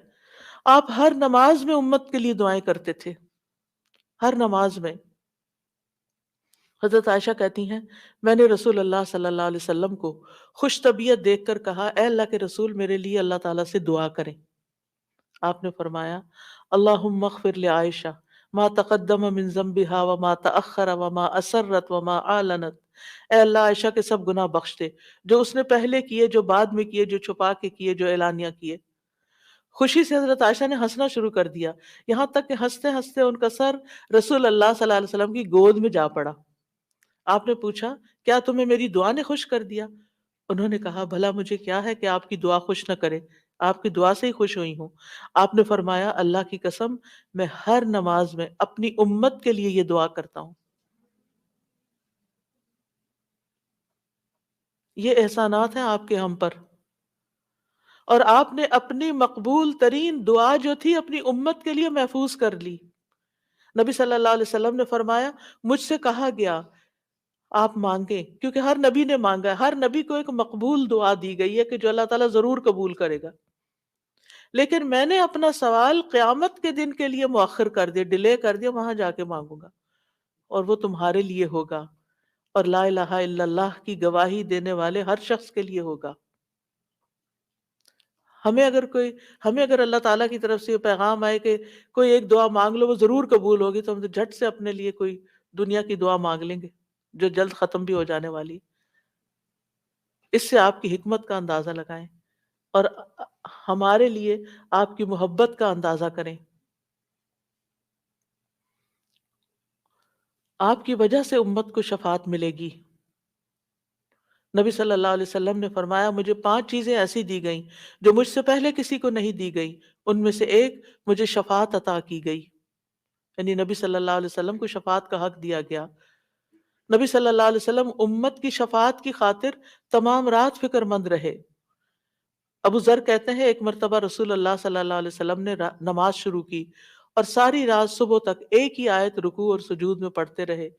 آپ ہر نماز میں امت کے لیے دعائیں کرتے تھے، ہر نماز میں. حضرت عائشہ کہتی ہیں میں نے رسول اللہ صلی اللہ علیہ وسلم کو خوش طبیعت دیکھ کر کہا اے اللہ کے رسول میرے لیے اللہ تعالیٰ سے دعا کریں. آپ نے فرمایا اللہم اغفر لعائشہ ما تقدم من ذنبها وما تأخر وما اسرت وما اعلنت، اے اللہ عائشہ کے سب گناہ بخش دے، جو اس نے پہلے کیے، جو بعد میں کیے، جو چھپا کے کیے، جو اعلانیہ کیے. خوشی سے حضرت عائشہ نے ہنسنا شروع کر دیا، یہاں تک کہ ہنستے ہنستے ان کا سر رسول اللہ صلی اللہ علیہ وسلم کی گود میں جا پڑا. آپ نے پوچھا کیا تمہیں میری دعا نے خوش کر دیا؟ انہوں نے کہا بھلا مجھے کیا ہے کہ آپ کی دعا خوش نہ کرے، آپ کی دعا سے ہی خوش ہوئی ہوں. آپ نے فرمایا اللہ کی قسم میں ہر نماز میں اپنی امت کے لیے یہ دعا کرتا ہوں. یہ احسانات ہیں آپ کے ہم پر، اور آپ نے اپنی مقبول ترین دعا جو تھی اپنی امت کے لیے محفوظ کر لی. نبی صلی اللہ علیہ وسلم نے فرمایا مجھ سے کہا گیا آپ مانگیں، کیونکہ ہر نبی نے مانگا ہے، ہر نبی کو ایک مقبول دعا دی گئی ہے کہ جو اللہ تعالیٰ ضرور قبول کرے گا، لیکن میں نے اپنا سوال قیامت کے دن کے لیے مؤخر کر دیا، ڈیلے کر دیا، وہاں جا کے مانگوں گا اور وہ تمہارے لیے ہوگا اور لا الہ الا اللہ کی گواہی دینے والے ہر شخص کے لیے ہوگا. ہمیں اگر اللہ تعالیٰ کی طرف سے یہ پیغام آئے کہ کوئی ایک دعا مانگ لو وہ ضرور قبول ہوگی، تو ہم تو جھٹ سے اپنے لیے کوئی دنیا کی دعا مانگ لیں گے جو جلد ختم بھی ہو جانے والی. اس سے آپ کی حکمت کا اندازہ لگائیں اور ہمارے لیے آپ کی محبت کا اندازہ کریں. آپ کی وجہ سے امت کو شفاعت ملے گی. نبی صلی اللہ علیہ وسلم نے فرمایا مجھے 5 چیزیں ایسی دی گئیں جو مجھ سے پہلے کسی کو نہیں دی گئی، ان میں سے ایک مجھے شفاعت عطا کی گئی، یعنی نبی صلی اللہ علیہ وسلم کو شفاعت کا حق دیا گیا. نبی صلی اللہ علیہ وسلم امت کی شفاعت کی خاطر تمام رات فکر مند رہے۔ ابو ذر کہتے ہیں ایک مرتبہ رسول اللہ صلی اللہ علیہ وسلم نے نماز شروع کی اور ساری رات صبح تک ایک ہی آیت رکوع اور سجود میں پڑھتے رہے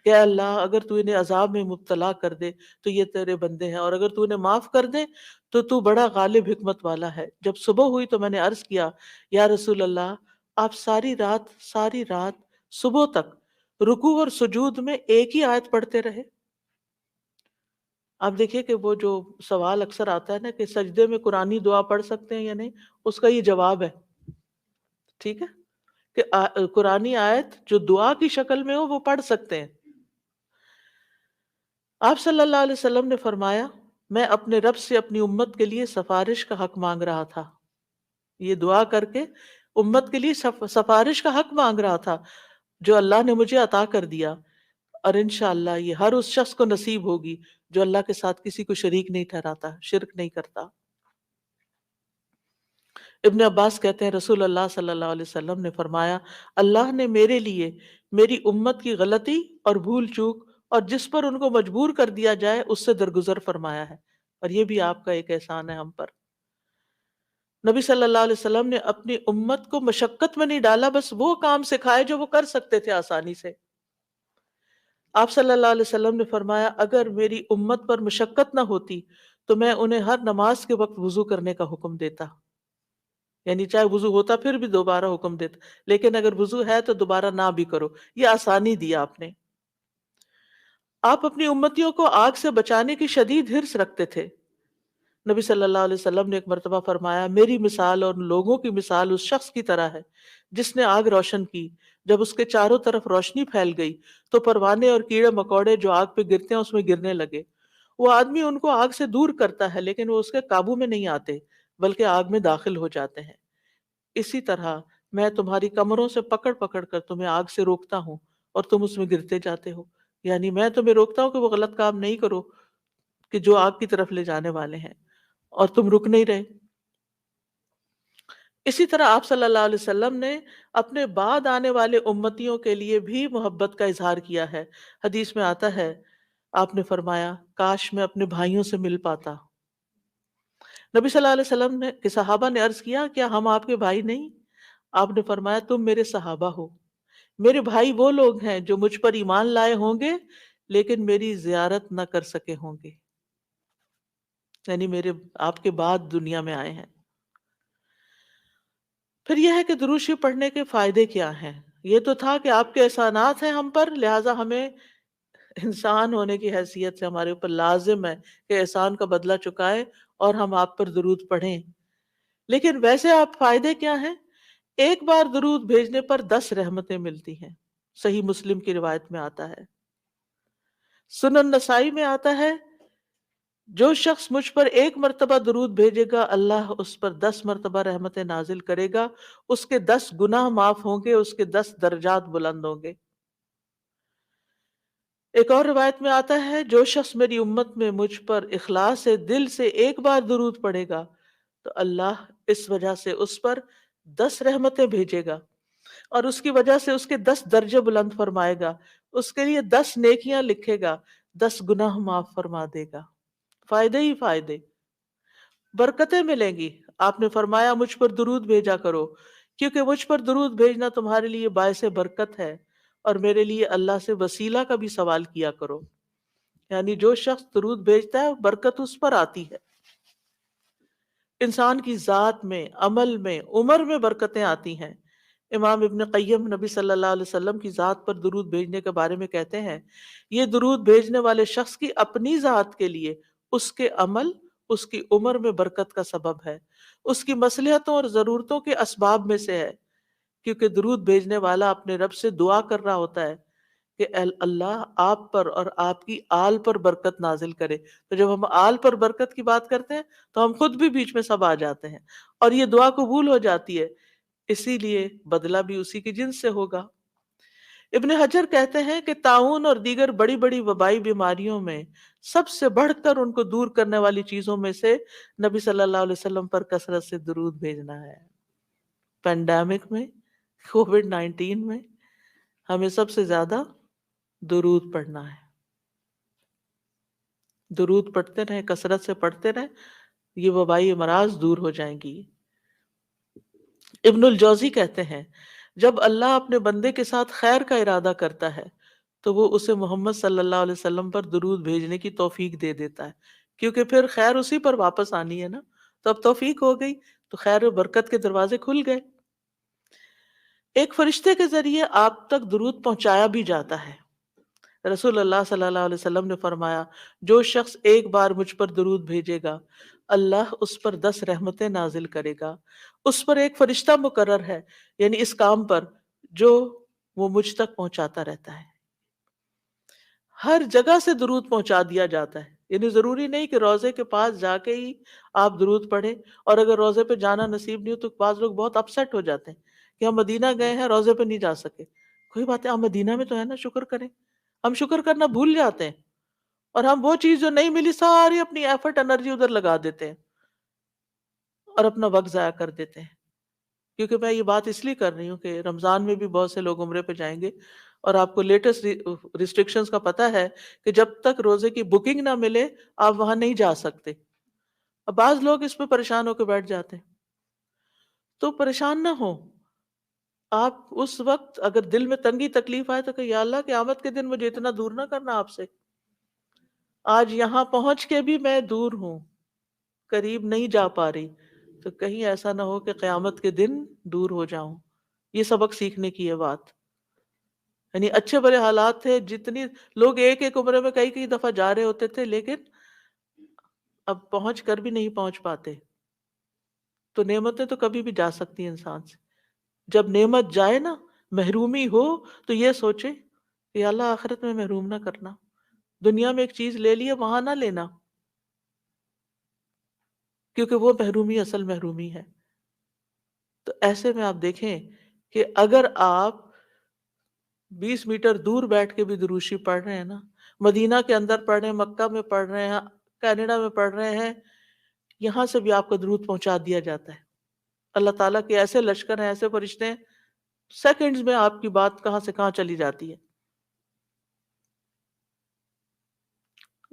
کہ اے اللہ اگر تو انہیں عذاب میں مبتلا کر دے تو یہ تیرے بندے ہیں، اور اگر تو انہیں معاف کر دے تو تو بڑا غالب حکمت والا ہے۔ جب صبح ہوئی تو میں نے عرض کیا یا رسول اللہ آپ ساری رات صبح تک رکوع اور سجود میں ایک ہی آیت پڑھتے رہے؟ آپ دیکھیے کہ وہ جو سوال اکثر آتا ہے نا کہ سجدے میں قرآنی دعا پڑھ سکتے ہیں یا نہیں، اس کا یہ جواب ہے، ٹھیک ہے، کہ قرآنی آیت جو دعا کی شکل میں ہو وہ پڑھ سکتے ہیں۔ آپ صلی اللہ علیہ وسلم نے فرمایا میں اپنے رب سے اپنی امت کے لیے سفارش کا حق مانگ رہا تھا، یہ دعا کر کے امت کے لیے سفارش کا حق مانگ رہا تھا جو اللہ نے مجھے عطا کر دیا، اور انشاءاللہ یہ ہر اس شخص کو نصیب ہوگی جو اللہ کے ساتھ کسی کو شریک نہیں ٹھہراتا، شرک نہیں کرتا۔ ابن عباس کہتے ہیں رسول اللہ صلی اللہ علیہ وسلم نے فرمایا اللہ نے میرے لیے میری امت کی غلطی اور بھول چوک اور جس پر ان کو مجبور کر دیا جائے اس سے درگزر فرمایا ہے، اور یہ بھی آپ کا ایک احسان ہے ہم پر۔ نبی صلی اللہ علیہ وسلم نے اپنی امت کو مشقت میں نہیں ڈالا، بس وہ کام سکھائے جو وہ کر سکتے تھے آسانی سے۔ آپ صلی اللہ علیہ وسلم نے فرمایا اگر میری امت پر مشقت نہ ہوتی تو میں انہیں ہر نماز کے وقت وضو کرنے کا حکم دیتا، یعنی چاہے وضو ہوتا پھر بھی دوبارہ حکم دیتا، لیکن اگر وضو ہے تو دوبارہ نہ بھی کرو، یہ آسانی دیا آپ نے۔ آپ اپنی امتیوں کو آگ سے بچانے کی شدید حرص رکھتے تھے۔ نبی صلی اللہ علیہ وسلم نے ایک مرتبہ فرمایا میری مثال اور لوگوں کی مثال اس شخص کی طرح ہے جس نے آگ روشن کی، جب اس کے چاروں طرف روشنی پھیل گئی تو پروانے اور کیڑے مکوڑے جو آگ پہ گرتے ہیں اس میں گرنے لگے۔ وہ آدمی ان کو آگ سے دور کرتا ہے لیکن وہ اس کے قابو میں نہیں آتے بلکہ آگ میں داخل ہو جاتے ہیں۔ اسی طرح میں تمہاری کمروں سے پکڑ پکڑ کر تمہیں آگ سے روکتا ہوں اور تم اس میں گرتے جاتے ہو، یعنی میں تمہیں روکتا ہوں کہ وہ غلط کام نہیں کرو کہ جو آگ کی طرف لے جانے والے ہیں، اور تم رک نہیں رہے۔ اسی طرح آپ صلی اللہ علیہ وسلم نے اپنے بعد آنے والے امتیوں کے لیے بھی محبت کا اظہار کیا ہے۔ حدیث میں آتا ہے آپ نے فرمایا کاش میں اپنے بھائیوں سے مل پاتا۔ نبی صلی اللہ علیہ وسلم نے کہ صحابہ نے عرض کیا کیا ہم آپ کے بھائی نہیں؟ آپ نے فرمایا تم میرے صحابہ ہو، میرے بھائی وہ لوگ ہیں جو مجھ پر ایمان لائے ہوں گے لیکن میری زیارت نہ کر سکے ہوں گے، یعنی میرے آپ کے بعد دنیا میں آئے ہیں۔ پھر یہ ہے کہ درود شریف پڑھنے کے فائدے کیا ہیں؟ یہ تو تھا کہ آپ کے احسانات ہیں ہم پر، لہٰذا ہمیں انسان ہونے کی حیثیت سے ہمارے اوپر لازم ہے کہ احسان کا بدلہ چکائے اور ہم آپ پر درود پڑھیں۔ لیکن ویسے آپ فائدے کیا ہیں؟ ایک بار درود بھیجنے پر 10 رحمتیں ملتی ہیں، صحیح مسلم کی روایت میں آتا ہے۔ سنن نسائی میں آتا ہے جو شخص مجھ پر ایک مرتبہ درود بھیجے گا اللہ اس پر 10 مرتبہ رحمتیں نازل کرے گا، اس کے 10 گناہ معاف ہوں گے، اس کے 10 درجات بلند ہوں گے۔ ایک اور روایت میں آتا ہے جو شخص میری امت میں مجھ پر اخلاص سے دل سے ایک بار درود پڑھے گا تو اللہ اس وجہ سے اس پر 10 رحمتیں بھیجے گا اور اس کی وجہ سے اس کے 10 درجے بلند فرمائے گا، اس کے لیے 10 نیکیاں لکھے گا، 10 گناہ معاف فرما دے گا۔ فائدے ہی فائدے، برکتیں ملیں گی۔ آپ نے فرمایا مجھ پر درود بھیجا کرو کیونکہ مجھ پر درود بھیجنا تمہارے لیے باعث برکت ہے، اور میرے لیے اللہ سے وسیلہ کا بھی سوال کیا کرو، یعنی جو شخص درود بھیجتا ہے برکت اس پر آتی ہے۔ انسان کی ذات میں، عمل میں، عمر میں برکتیں آتی ہیں۔ امام ابن قیم نبی صلی اللہ علیہ وسلم کی ذات پر درود بھیجنے کے بارے میں کہتے ہیں یہ درود بھیجنے والے شخص کی اپنی ذات کے لیے اس کے عمل، اس کی عمر میں برکت کا سبب ہے، اس کی مصلحتوں اور ضرورتوں کے اسباب میں سے ہے، کیونکہ درود بھیجنے والا اپنے رب سے دعا کر رہا ہوتا ہے کہ اللہ آپ پر اور آپ کی آل پر برکت نازل کرے۔ تو جب ہم آل پر برکت کی بات کرتے ہیں تو ہم خود بھی بیچ میں سب آ جاتے ہیں اور یہ دعا قبول ہو جاتی ہے، اسی لیے بدلہ بھی اسی کی جنس سے ہوگا۔ ابن حجر کہتے ہیں کہ طاعون اور دیگر بڑی بڑی وبائی بیماریوں میں سب سے بڑھ کر ان کو دور کرنے والی چیزوں میں سے نبی صلی اللہ علیہ وسلم پر کثرت سے درود بھیجنا ہے۔ پینڈیمک میں، کووڈ 19 میں ہمیں سب سے زیادہ درود پڑھنا ہے۔ درود پڑھتے رہیں، کثرت سے پڑھتے رہیں، یہ وبائی امراض دور ہو جائیں گی۔ ابن الجوزی کہتے ہیں جب اللہ اپنے بندے کے ساتھ خیر کا ارادہ کرتا ہے تو وہ اسے محمد صلی اللہ علیہ وسلم پر درود بھیجنے کی توفیق دے دیتا ہے، کیونکہ پھر خیر اسی پر واپس آنی ہے نا، تو اب توفیق ہو گئی، تو خیر و برکت کے دروازے کھل گئے۔ ایک فرشتے کے ذریعے آپ تک درود پہنچایا بھی جاتا ہے۔ رسول اللہ صلی اللہ علیہ وسلم نے فرمایا جو شخص ایک بار مجھ پر درود بھیجے گا اللہ اس پر 10 رحمتیں نازل کرے گا، اس پر ایک فرشتہ مقرر ہے، یعنی اس کام پر جو وہ مجھ تک پہنچاتا رہتا ہے۔ ہر جگہ سے درود پہنچا دیا جاتا ہے، یعنی ضروری نہیں کہ روضے کے پاس جا کے ہی آپ درود پڑھیں، اور اگر روضے پہ جانا نصیب نہیں ہو تو بعض لوگ بہت اپسیٹ ہو جاتے ہیں کہ ہم مدینہ گئے ہیں روضے پہ نہیں جا سکے۔ کوئی بات ہے، آپ مدینہ میں تو ہے نا، شکر کریں۔ ہم شکر کرنا بھول جاتے ہیں اور ہم وہ چیز جو نہیں ملی ساری اپنی ایفرٹ انرجی ادھر لگا دیتے ہیں اور اپنا وقت ضائع کر دیتے ہیں۔ کیونکہ میں یہ بات اس لیے کر رہی ہوں کہ رمضان میں بھی بہت سے لوگ عمرے پہ جائیں گے، اور آپ کو لیٹسٹ ریسٹرکشنز کا پتہ ہے کہ جب تک روزے کی بکنگ نہ ملے آپ وہاں نہیں جا سکتے۔ اب بعض لوگ اس پہ پریشان ہو کے بیٹھ جاتے ہیں، تو پریشان نہ ہو آپ۔ اس وقت اگر دل میں تنگی تکلیف آئے تو کہ یا اللہ قیامت کے دن مجھے اتنا دور نہ کرنا آپ سے، آج یہاں پہنچ کے بھی میں دور ہوں، قریب نہیں جا پا رہی، تو کہیں ایسا نہ ہو کہ قیامت کے دن دور ہو جاؤں۔ یہ سبق سیکھنے کی ہے بات، یعنی اچھے برے حالات تھے، جتنی لوگ ایک ایک عمرے میں کئی کئی دفعہ جا رہے ہوتے تھے، لیکن اب پہنچ کر بھی نہیں پہنچ پاتے۔ تو نعمتیں تو کبھی بھی جا سکتی ہیں انسان سے، جب نعمت جائے نا، محرومی ہو، تو یہ سوچے کہ یا اللہ آخرت میں محروم نہ کرنا، دنیا میں ایک چیز لے لی ہے وہاں نہ لینا، کیونکہ وہ محرومی اصل محرومی ہے۔ تو ایسے میں آپ دیکھیں کہ اگر آپ 20 میٹر دور بیٹھ کے بھی دروشی پڑھ رہے ہیں نا، مدینہ کے اندر پڑھ رہے ہیں، مکہ میں پڑھ رہے ہیں، کینیڈا میں پڑھ رہے ہیں، یہاں سے بھی آپ کو درود پہنچا دیا جاتا ہے۔ اللہ تعالیٰ کے ایسے لشکر ہیں، ایسے فرشتے ہیں، سیکنڈز میں آپ کی بات کہاں سے کہاں چلی جاتی ہے۔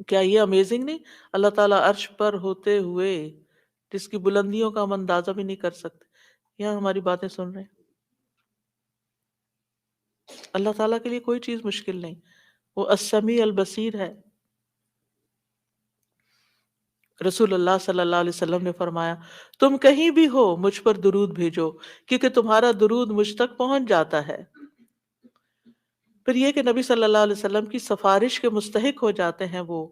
کیا یہ امیزنگ نہیں؟ اللہ تعالیٰ عرش پر ہوتے ہوئے جس کی بلندیوں کا ہم اندازہ بھی نہیں کر سکتے، یہاں ہماری باتیں سن رہے ہیں۔ اللہ تعالیٰ کے لیے کوئی چیز مشکل نہیں، وہ السمیع البصیر ہے۔ رسول اللہ صلی اللہ علیہ وسلم نے فرمایا تم کہیں بھی ہو مجھ پر درود بھیجو، کیونکہ تمہارا درود مجھ تک پہنچ جاتا ہے۔ پھر یہ کہ نبی صلی اللہ علیہ وسلم کی سفارش کے مستحق ہو جاتے ہیں وہ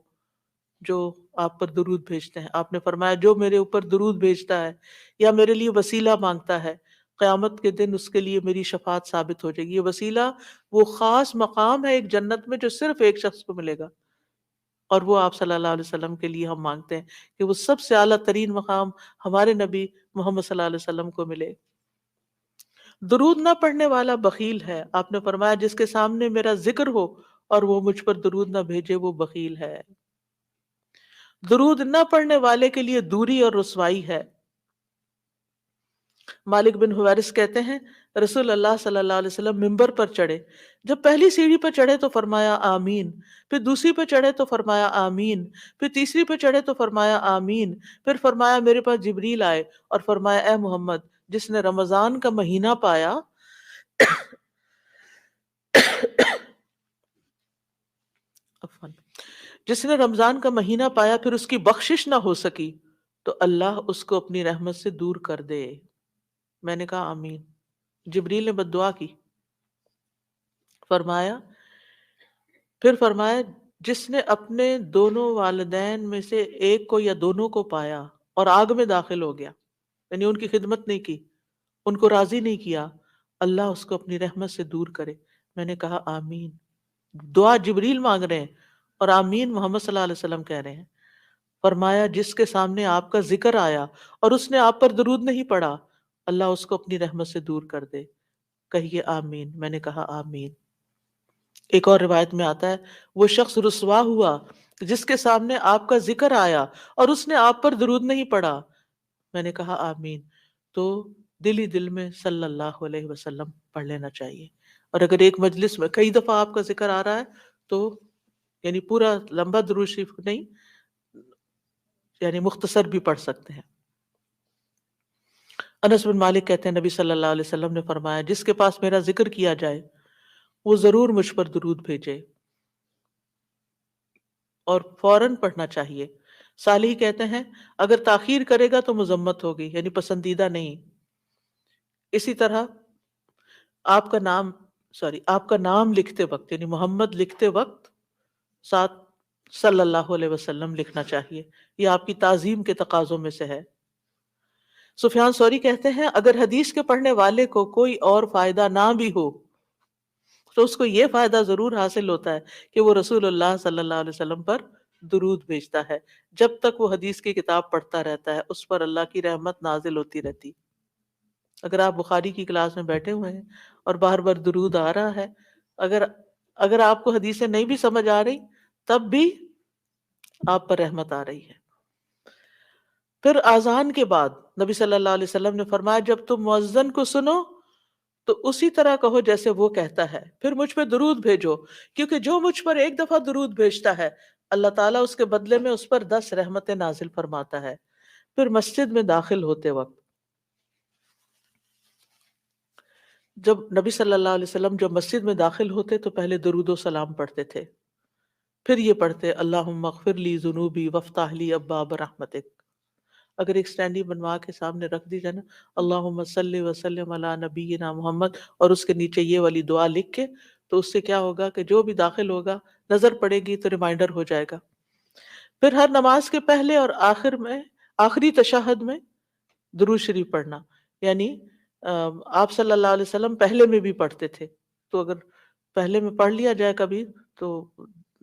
جو آپ پر درود بھیجتے ہیں۔ آپ نے فرمایا جو میرے اوپر درود بھیجتا ہے یا میرے لیے وسیلہ مانگتا ہے، قیامت کے دن اس کے لیے میری شفاعت ثابت ہو جائے گی۔ یہ وسیلہ وہ خاص مقام ہے ایک جنت میں جو صرف ایک شخص کو ملے گا، اور وہ آپ صلی اللہ علیہ وسلم کے لیے ہم مانگتے ہیں کہ وہ سب سے اعلیٰ ترین مقام ہمارے نبی محمد صلی اللہ علیہ وسلم کو ملے۔ درود نہ پڑھنے والا بخیل ہے۔ آپ نے فرمایا جس کے سامنے میرا ذکر ہو اور وہ مجھ پر درود نہ بھیجے وہ بخیل ہے۔ درود نہ پڑھنے والے کے لیے دوری اور رسوائی ہے۔ مالک بن حویرث کہتے ہیں رسول اللہ صلی اللہ علیہ وسلم ممبر پر چڑھے، جب پہلی سیڑھی پر چڑھے تو فرمایا آمین، پھر دوسری پہ چڑھے تو فرمایا آمین، پھر تیسری پہ چڑھے تو فرمایا آمین، پھر فرمایا میرے پاس جبریل آئے اور فرمایا اے محمد جس نے رمضان کا مہینہ پایا عفواً، جس نے رمضان کا مہینہ پایا پھر اس کی بخشش نہ ہو سکی تو اللہ اس کو اپنی رحمت سے دور کر دے۔ میں نے کہا آمین۔ جبریل نے بد دعا کی، فرمایا جس نے اپنے دونوں والدین میں سے ایک کو یا دونوں کو پایا اور آگ میں داخل ہو گیا، یعنی ان کی خدمت نہیں کی، ان کو راضی نہیں کیا، اللہ اس کو اپنی رحمت سے دور کرے۔ میں نے کہا آمین۔ دعا جبریل مانگ رہے ہیں اور آمین محمد صلی اللہ علیہ وسلم کہہ رہے ہیں۔ فرمایا جس کے سامنے آپ کا ذکر آیا اور اس نے آپ پر درود نہیں پڑھا اللہ اس کو اپنی رحمت سے دور کر دے۔ کہیے آمین۔ میں نے کہا آمین۔ ایک اور روایت میں آتا ہے وہ شخص رسوا ہوا جس کے سامنے آپ کا ذکر آیا اور اس نے آپ پر درود نہیں پڑھا۔ میں نے کہا آمین۔ تو دل ہی دل میں صلی اللہ علیہ وسلم پڑھ لینا چاہیے، اور اگر ایک مجلس میں کئی دفعہ آپ کا ذکر آ رہا ہے تو یعنی پورا لمبا درود شریف نہیں، یعنی مختصر بھی پڑھ سکتے ہیں۔ انس بن مالک کہتے ہیں نبی صلی اللہ علیہ وسلم نے فرمایا جس کے پاس میرا ذکر کیا جائے وہ ضرور مجھ پر درود بھیجے اور فوراً پڑھنا چاہیے۔ صالح کہتے ہیں اگر تاخیر کرے گا تو مذمت ہوگی، یعنی پسندیدہ نہیں۔ اسی طرح آپ کا نام لکھتے وقت یعنی محمد لکھتے وقت ساتھ صلی اللہ علیہ وسلم لکھنا چاہیے، یہ آپ کی تعظیم کے تقاضوں میں سے ہے۔ سفیان ثوری کہتے ہیں اگر حدیث کے پڑھنے والے کو کوئی اور فائدہ نہ بھی ہو تو اس کو یہ فائدہ ضرور حاصل ہوتا ہے کہ وہ رسول اللہ صلی اللہ علیہ وسلم پر درود بھیجتا ہے۔ جب تک وہ حدیث کی کتاب پڑھتا رہتا ہے اس پر اللہ کی رحمت نازل ہوتی رہتی۔ اگر آپ بخاری کی کلاس میں بیٹھے ہوئے ہیں اور بار بار درود آ رہا ہے، اگر آپ کو حدیثیں نہیں بھی سمجھ آ رہی تب بھی آپ پر رحمت آ رہی ہے۔ پھر اذان کے بعد نبی صلی اللہ علیہ وسلم نے فرمایا جب تم مؤذن کو سنو تو اسی طرح کہو جیسے وہ کہتا ہے، پھر مجھ پہ درود بھیجو، کیونکہ جو مجھ پر ایک دفعہ درود بھیجتا ہے اللہ تعالیٰ اس کے بدلے میں اس پر 10 رحمتیں نازل فرماتا ہے۔ پھر مسجد میں داخل ہوتے وقت جب نبی صلی اللہ علیہ وسلم جب مسجد میں داخل ہوتے تو پہلے درود و سلام پڑھتے تھے، پھر یہ پڑھتے اللہم اغفر لی ذنوبی وافتح لی ابواب رحمتک۔ اگر ایک سٹینڈی بنوا کے سامنے رکھ دی جائے نا اللہم صلی وسلم علی نبینا محمد اور اس کے نیچے یہ والی دعا لکھ کے، تو اس سے کیا ہوگا کہ جو بھی داخل ہوگا نظر پڑے گی تو ریمائنڈر ہو جائے گا۔ پھر ہر نماز کے پہلے اور آخری تشہد میں درود شریف پڑھنا، یعنی آپ صلی اللہ علیہ وسلم پہلے میں بھی پڑھتے تھے، تو اگر پہلے میں پڑھ لیا جائے کبھی تو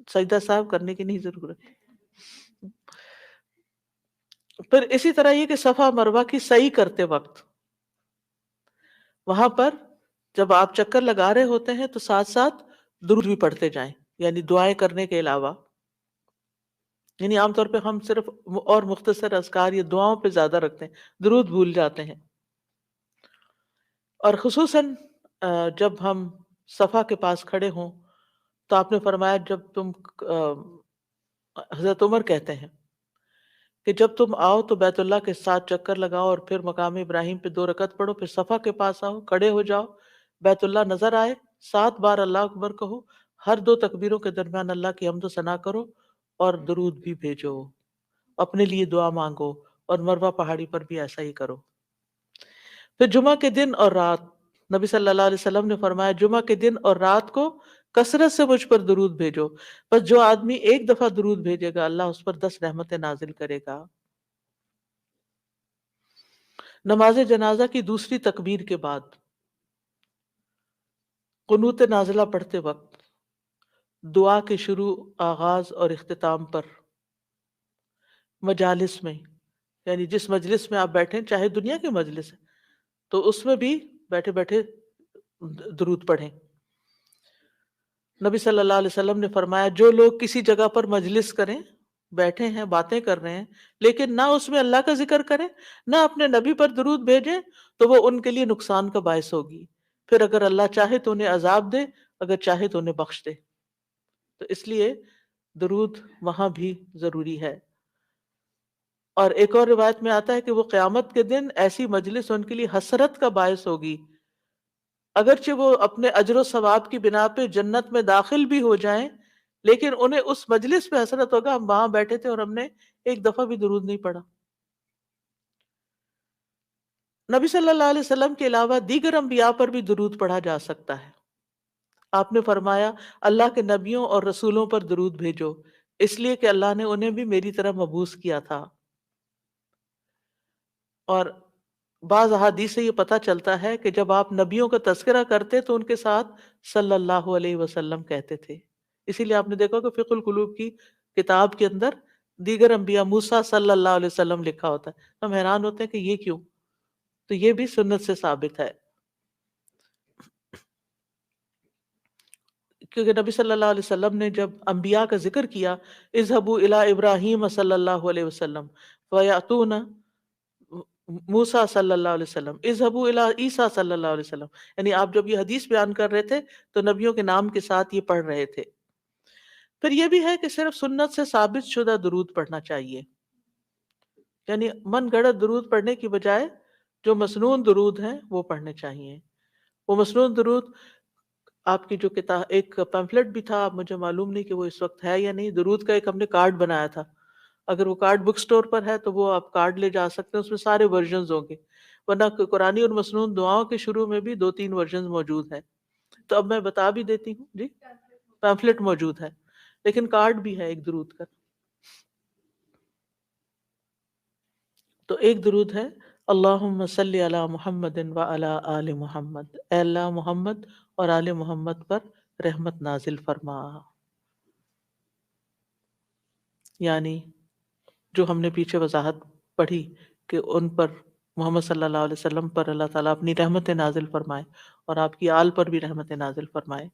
سجدہ صاحب کرنے کی نہیں ضرورت۔ پھر اسی طرح یہ کہ صفا مروہ کی سعی کرتے وقت وہاں پر جب آپ چکر لگا رہے ہوتے ہیں تو ساتھ ساتھ درود بھی پڑھتے جائیں، یعنی دعائیں کرنے کے علاوہ۔ یعنی عام طور پہ ہم صرف اور مختصر اذکار یا دعاؤں پہ زیادہ رکھتے ہیں، درود بھول جاتے ہیں۔ اور خصوصاً جب ہم صفا کے پاس کھڑے ہوں تو آپ نے فرمایا جب تم حضرت عمر کہتے ہیں کہ جب تم آؤ تو بیت اللہ کے ساتھ چکر لگاؤ اور پھر مقام ابراہیم پہ 2 رکعت پڑھو، پھر صفا کے پاس آؤ، کھڑے ہو جاؤ، بیت اللہ نظر آئے، 7 بار اللہ اکبر کہو، ہر 2 تکبیروں کے درمیان اللہ کی حمد و ثنا کرو اور درود بھی بھیجو، اپنے لیے دعا مانگو، اور مروہ پہاڑی پر بھی ایسا ہی کرو۔ پھر جمعہ کے دن اور رات نبی صلی اللہ علیہ وسلم نے فرمایا جمعہ کے دن اور رات کو کثرت سے مجھ پر درود بھیجو، بس جو آدمی ایک دفعہ درود بھیجے گا اللہ اس پر 10 رحمتیں نازل کرے گا۔ نماز جنازہ کی دوسری تکبیر کے بعد قنوت نازلہ پڑھتے وقت دعا کے شروع، آغاز اور اختتام پر مجالس میں، یعنی جس مجلس میں آپ بیٹھیں چاہے دنیا کی مجلس ہے تو اس میں بھی بیٹھے بیٹھے درود پڑھیں۔ نبی صلی اللہ علیہ وسلم نے فرمایا جو لوگ کسی جگہ پر مجلس کریں، بیٹھے ہیں باتیں کر رہے ہیں لیکن نہ اس میں اللہ کا ذکر کریں نہ اپنے نبی پر درود بھیجیں تو وہ ان کے لیے نقصان کا باعث ہوگی، پھر اگر اللہ چاہے تو انہیں عذاب دے، اگر چاہے تو انہیں بخش دے۔ تو اس لیے درود وہاں بھی ضروری ہے۔ اور ایک اور روایت میں آتا ہے کہ وہ قیامت کے دن ایسی مجلس ان کے لیے حسرت کا باعث ہوگی، اگرچہ وہ اپنے اجر و ثواب کی بنا پہ جنت میں داخل بھی ہو جائیں لیکن انہیں اس مجلس پہ حسرت ہوگا ہم وہاں بیٹھے تھے اور ہم نے ایک دفعہ بھی درود نہیں پڑھا۔ نبی صلی اللہ علیہ وسلم کے علاوہ دیگر انبیاء پر بھی درود پڑھا جا سکتا ہے۔ آپ نے فرمایا اللہ کے نبیوں اور رسولوں پر درود بھیجو، اس لیے کہ اللہ نے انہیں بھی میری طرح مبعوث کیا تھا۔ اور بعض احادیث سے یہ پتہ چلتا ہے کہ جب آپ نبیوں کا تذکرہ کرتے تو ان کے ساتھ صلی اللہ علیہ وسلم کہتے تھے۔ اسی لیے آپ نے دیکھا کہ فقہ القلوب کی کتاب کے اندر دیگر انبیاء موسیٰ صلی اللہ علیہ وسلم لکھا ہوتا ہے۔ ہم حیران ہوتے ہیں کہ یہ کیوں؟ تو یہ بھی سنت سے ثابت ہے، کیونکہ نبی صلی اللہ علیہ وسلم نے جب انبیاء کا ذکر کیا اذهبوا الى ابراہیم صلی اللہ علیہ وسلم ویأتون موسیٰ صلی اللہ علیہ وسلم اذهبوا الى عیسیٰ صلی اللہ علیہ وسلم، یعنی آپ جب یہ حدیث بیان کر رہے تھے تو نبیوں کے نام کے ساتھ یہ پڑھ رہے تھے۔ پھر یہ بھی ہے کہ صرف سنت سے ثابت شدہ درود پڑھنا چاہیے، یعنی من گڑت درود پڑھنے کی بجائے جو مسنون درود ہیں وہ پڑھنے چاہیے. وہ مسنون درود آپ کی جو کتاب ایک پیمفلٹ بھی تھا، مجھے معلوم نہیں کہ وہ اس وقت ہے یا نہیں، درود کا ایک ہم نے کارڈ بنایا تھا. اگر وہ کارڈ بک سٹور پر ہے تو وہ آپ کارڈ لے جا سکتے ہیں، اس میں سارے ورژنز ہوں گے. ورنہ قرآنی اور مسنون دعاؤں کے شروع میں بھی 2-3 ورژنز موجود ہیں. تو اب میں بتا بھی دیتی ہوں جی، پیمفلٹ موجود ہے لیکن کارڈ بھی ہے ایک درود کا. تو ایک درود ہے اللہم صلی علی محمد و علی آل محمد، اے اللہ محمد اور آل محمد پر رحمت نازل فرما. یعنی جو ہم نے پیچھے وضاحت پڑھی کہ ان پر محمد صلی اللہ علیہ وسلم پر اللہ تعالیٰ اپنی رحمت نازل فرمائے اور آپ کی آل پر بھی رحمت نازل فرمائے.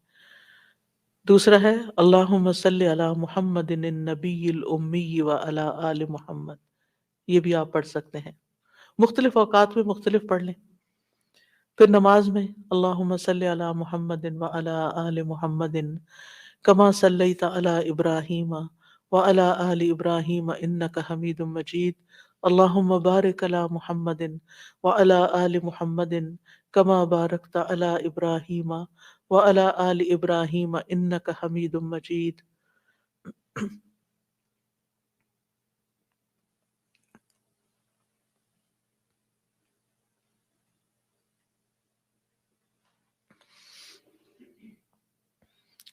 دوسرا ہے اللہم صلی علی محمد النبی الامی و علی آل محمد. یہ بھی آپ پڑھ سکتے ہیں، مختلف اوقات میں مختلف پڑھ لیں. پھر نماز میں اللہم صلی علی محمد و علی آل محمد کما صلیت علی ابراہیم و علی آل ابراہیم انک حمید مجید. اللہم بارک علی محمد و علی آل محمد کما بارکت علی ابراہیم و علی آل ابراہیم انک حمید مجید.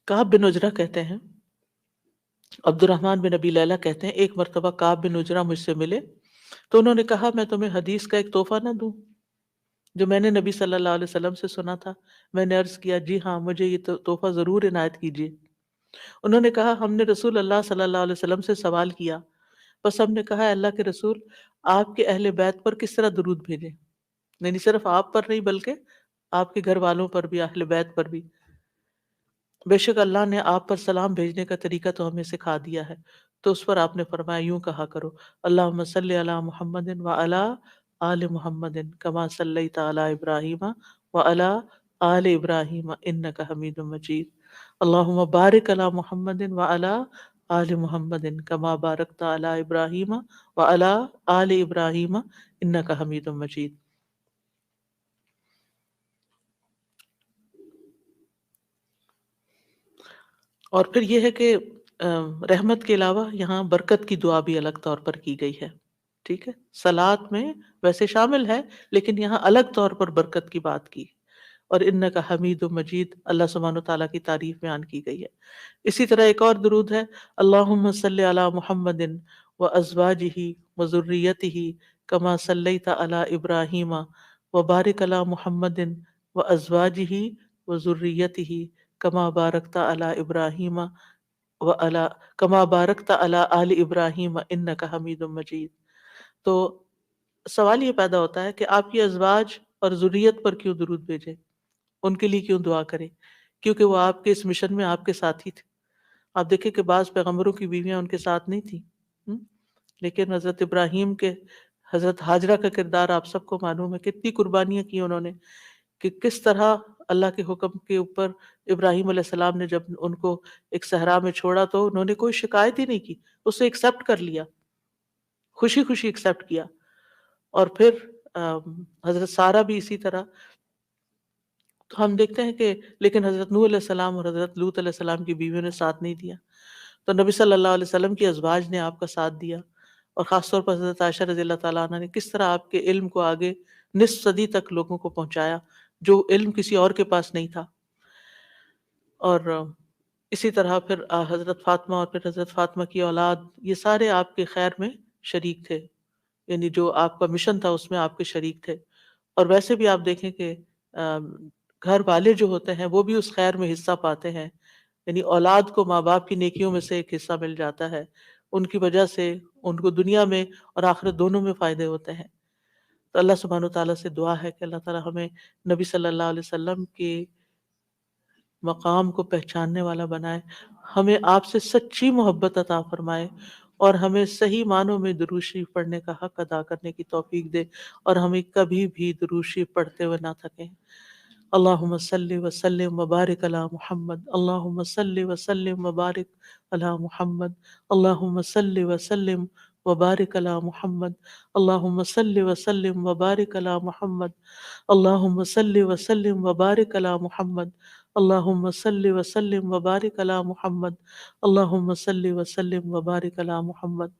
کعب بن عجرہ کہتے ہیں، عبد الرحمن بن ابی لیلہ کہتے ہیں، ایک مرتبہ کعب بن عجرہ مجھ سے ملے تو انہوں نے کہا میں تمہیں حدیث کا ایک تحفہ نہ دوں جو میں نے نبی صلی اللہ علیہ وسلم سے سنا تھا. میں نے عرض کیا جی ہاں، مجھے یہ تحفہ ضرور عنایت کیجیے. انہوں نے کہا ہم نے رسول اللہ صلی اللہ علیہ وسلم سے سوال کیا، بس ہم نے کہا اللہ کے رسول آپ کے اہل بیت پر کس طرح درود بھیجیں، یعنی صرف آپ پر نہیں بلکہ آپ کے گھر والوں پر بھی، اہل بیت پر بھی. بے شک اللہ نے آپ پر سلام بھیجنے کا طریقہ تو ہمیں سکھا دیا ہے. تو اس پر آپ نے فرمایا یوں کہا کرو اللہم صلی علی محمد و علی آل محمد کما صلیت علی ابراہیم و علی آل ابراہیم انک حمید مجید. اللہم بارک علی محمد و علی آل محمد کما بارکت علی ابراہیم و علی آل ابراہیم انک حمید مجید. اور پھر یہ ہے کہ رحمت کے علاوہ یہاں برکت کی دعا بھی الگ طور پر کی گئی ہے. ٹھیک ہے، صلات میں ویسے شامل ہے لیکن یہاں الگ طور پر برکت کی بات کی. اور انک حمید مجید، اللہ سبحانہ وتعالیٰ کی تعریف بیان کی گئی ہے. اسی طرح ایک اور درود ہے اللہم صلی علی محمد و ازواجہ و ذریتہ کما صلیت علی ابراہیم و بارک علی محمد و ازواجہ و ذریتہ کما بارکت علی ابراہیم کما بارکت علی آل ابراہیم انک حمید مجید. تو سوال یہ پیدا ہوتا ہے کہ آپ کی ازواج اور ذریت پر کیوں درود بھیجیں، ان کے لیے کیوں دعا کریں؟ کیونکہ وہ آپ کے اس مشن میں آپ کے ساتھ ہی تھے. آپ دیکھیں کہ بعض پیغمبروں کی بیویاں ان کے ساتھ نہیں تھیں، لیکن حضرت ابراہیم کے حضرت ہاجرہ کا کردار آپ سب کو معلوم ہے، کتنی قربانیاں کی انہوں نے، کہ کس طرح اللہ کے حکم کے اوپر ابراہیم علیہ السلام نے جب ان کو ایک صحرا میں چھوڑا تو انہوں نے کوئی شکایت ہی نہیں کی، اسے ایکسیپٹ کر لیا، خوشی خوشی ایکسیپٹ کیا. اور پھر حضرت سارہ بھی اسی طرح. تو ہم دیکھتے ہیں کہ لیکن حضرت نوح علیہ السلام اور حضرت لوط علیہ السلام کی بیویوں نے ساتھ نہیں دیا، تو نبی صلی اللہ علیہ وسلم کی ازواج نے آپ کا ساتھ دیا. اور خاص طور پر حضرت عائشہ رضی اللہ تعالیٰ عنہ نے کس طرح آپ کے علم کو آگے نصف صدی تک لوگوں کو پہنچایا، جو علم کسی اور کے پاس نہیں تھا. اور اسی طرح پھر حضرت فاطمہ اور پھر حضرت فاطمہ کی اولاد، یہ سارے آپ کے خیر میں شریک تھے، یعنی جو آپ کا مشن تھا اس میں آپ کے شریک تھے. اور ویسے بھی آپ دیکھیں کہ گھر والے جو ہوتے ہیں وہ بھی اس خیر میں حصہ پاتے ہیں، یعنی اولاد کو ماں باپ کی نیکیوں میں سے ایک حصہ مل جاتا ہے، ان کی وجہ سے ان کو دنیا میں اور آخرت دونوں میں فائدے ہوتے ہیں. تو اللہ سبحانہ وتعالیٰ سے دعا ہے کہ اللہ تعالیٰ ہمیں نبی صلی اللہ علیہ وسلم کے مقام کو پہچاننے والا بنائے، ہمیں آپ سے سچی محبت عطا فرمائے اور ہمیں صحیح معنوں میں درود شریف پڑھنے کا حق ادا کرنے کی توفیق دے اور ہمیں کبھی بھی درود شریف پڑھتے ہوئے نہ تھکیں. اللہم صلی وسلم وبارک علی محمد، اللہم صلی وسلم وبارک علی محمد، اللہم صلی وسلم وبارك على محمد اللهم صل وسلم وبارك على محمد اللهم صل وسلم وبارك على محمد اللهم صل وسلم وبارك على محمد اللهم صل وسلم وبارك على محمد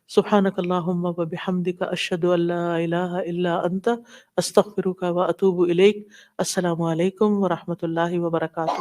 سبحانك اللهم وبحمدك أشهد أن لا إله إلا أنت أستغفرك وأتوب إليك. السلام علیکم ورحمۃ اللہ وبرکاتہ.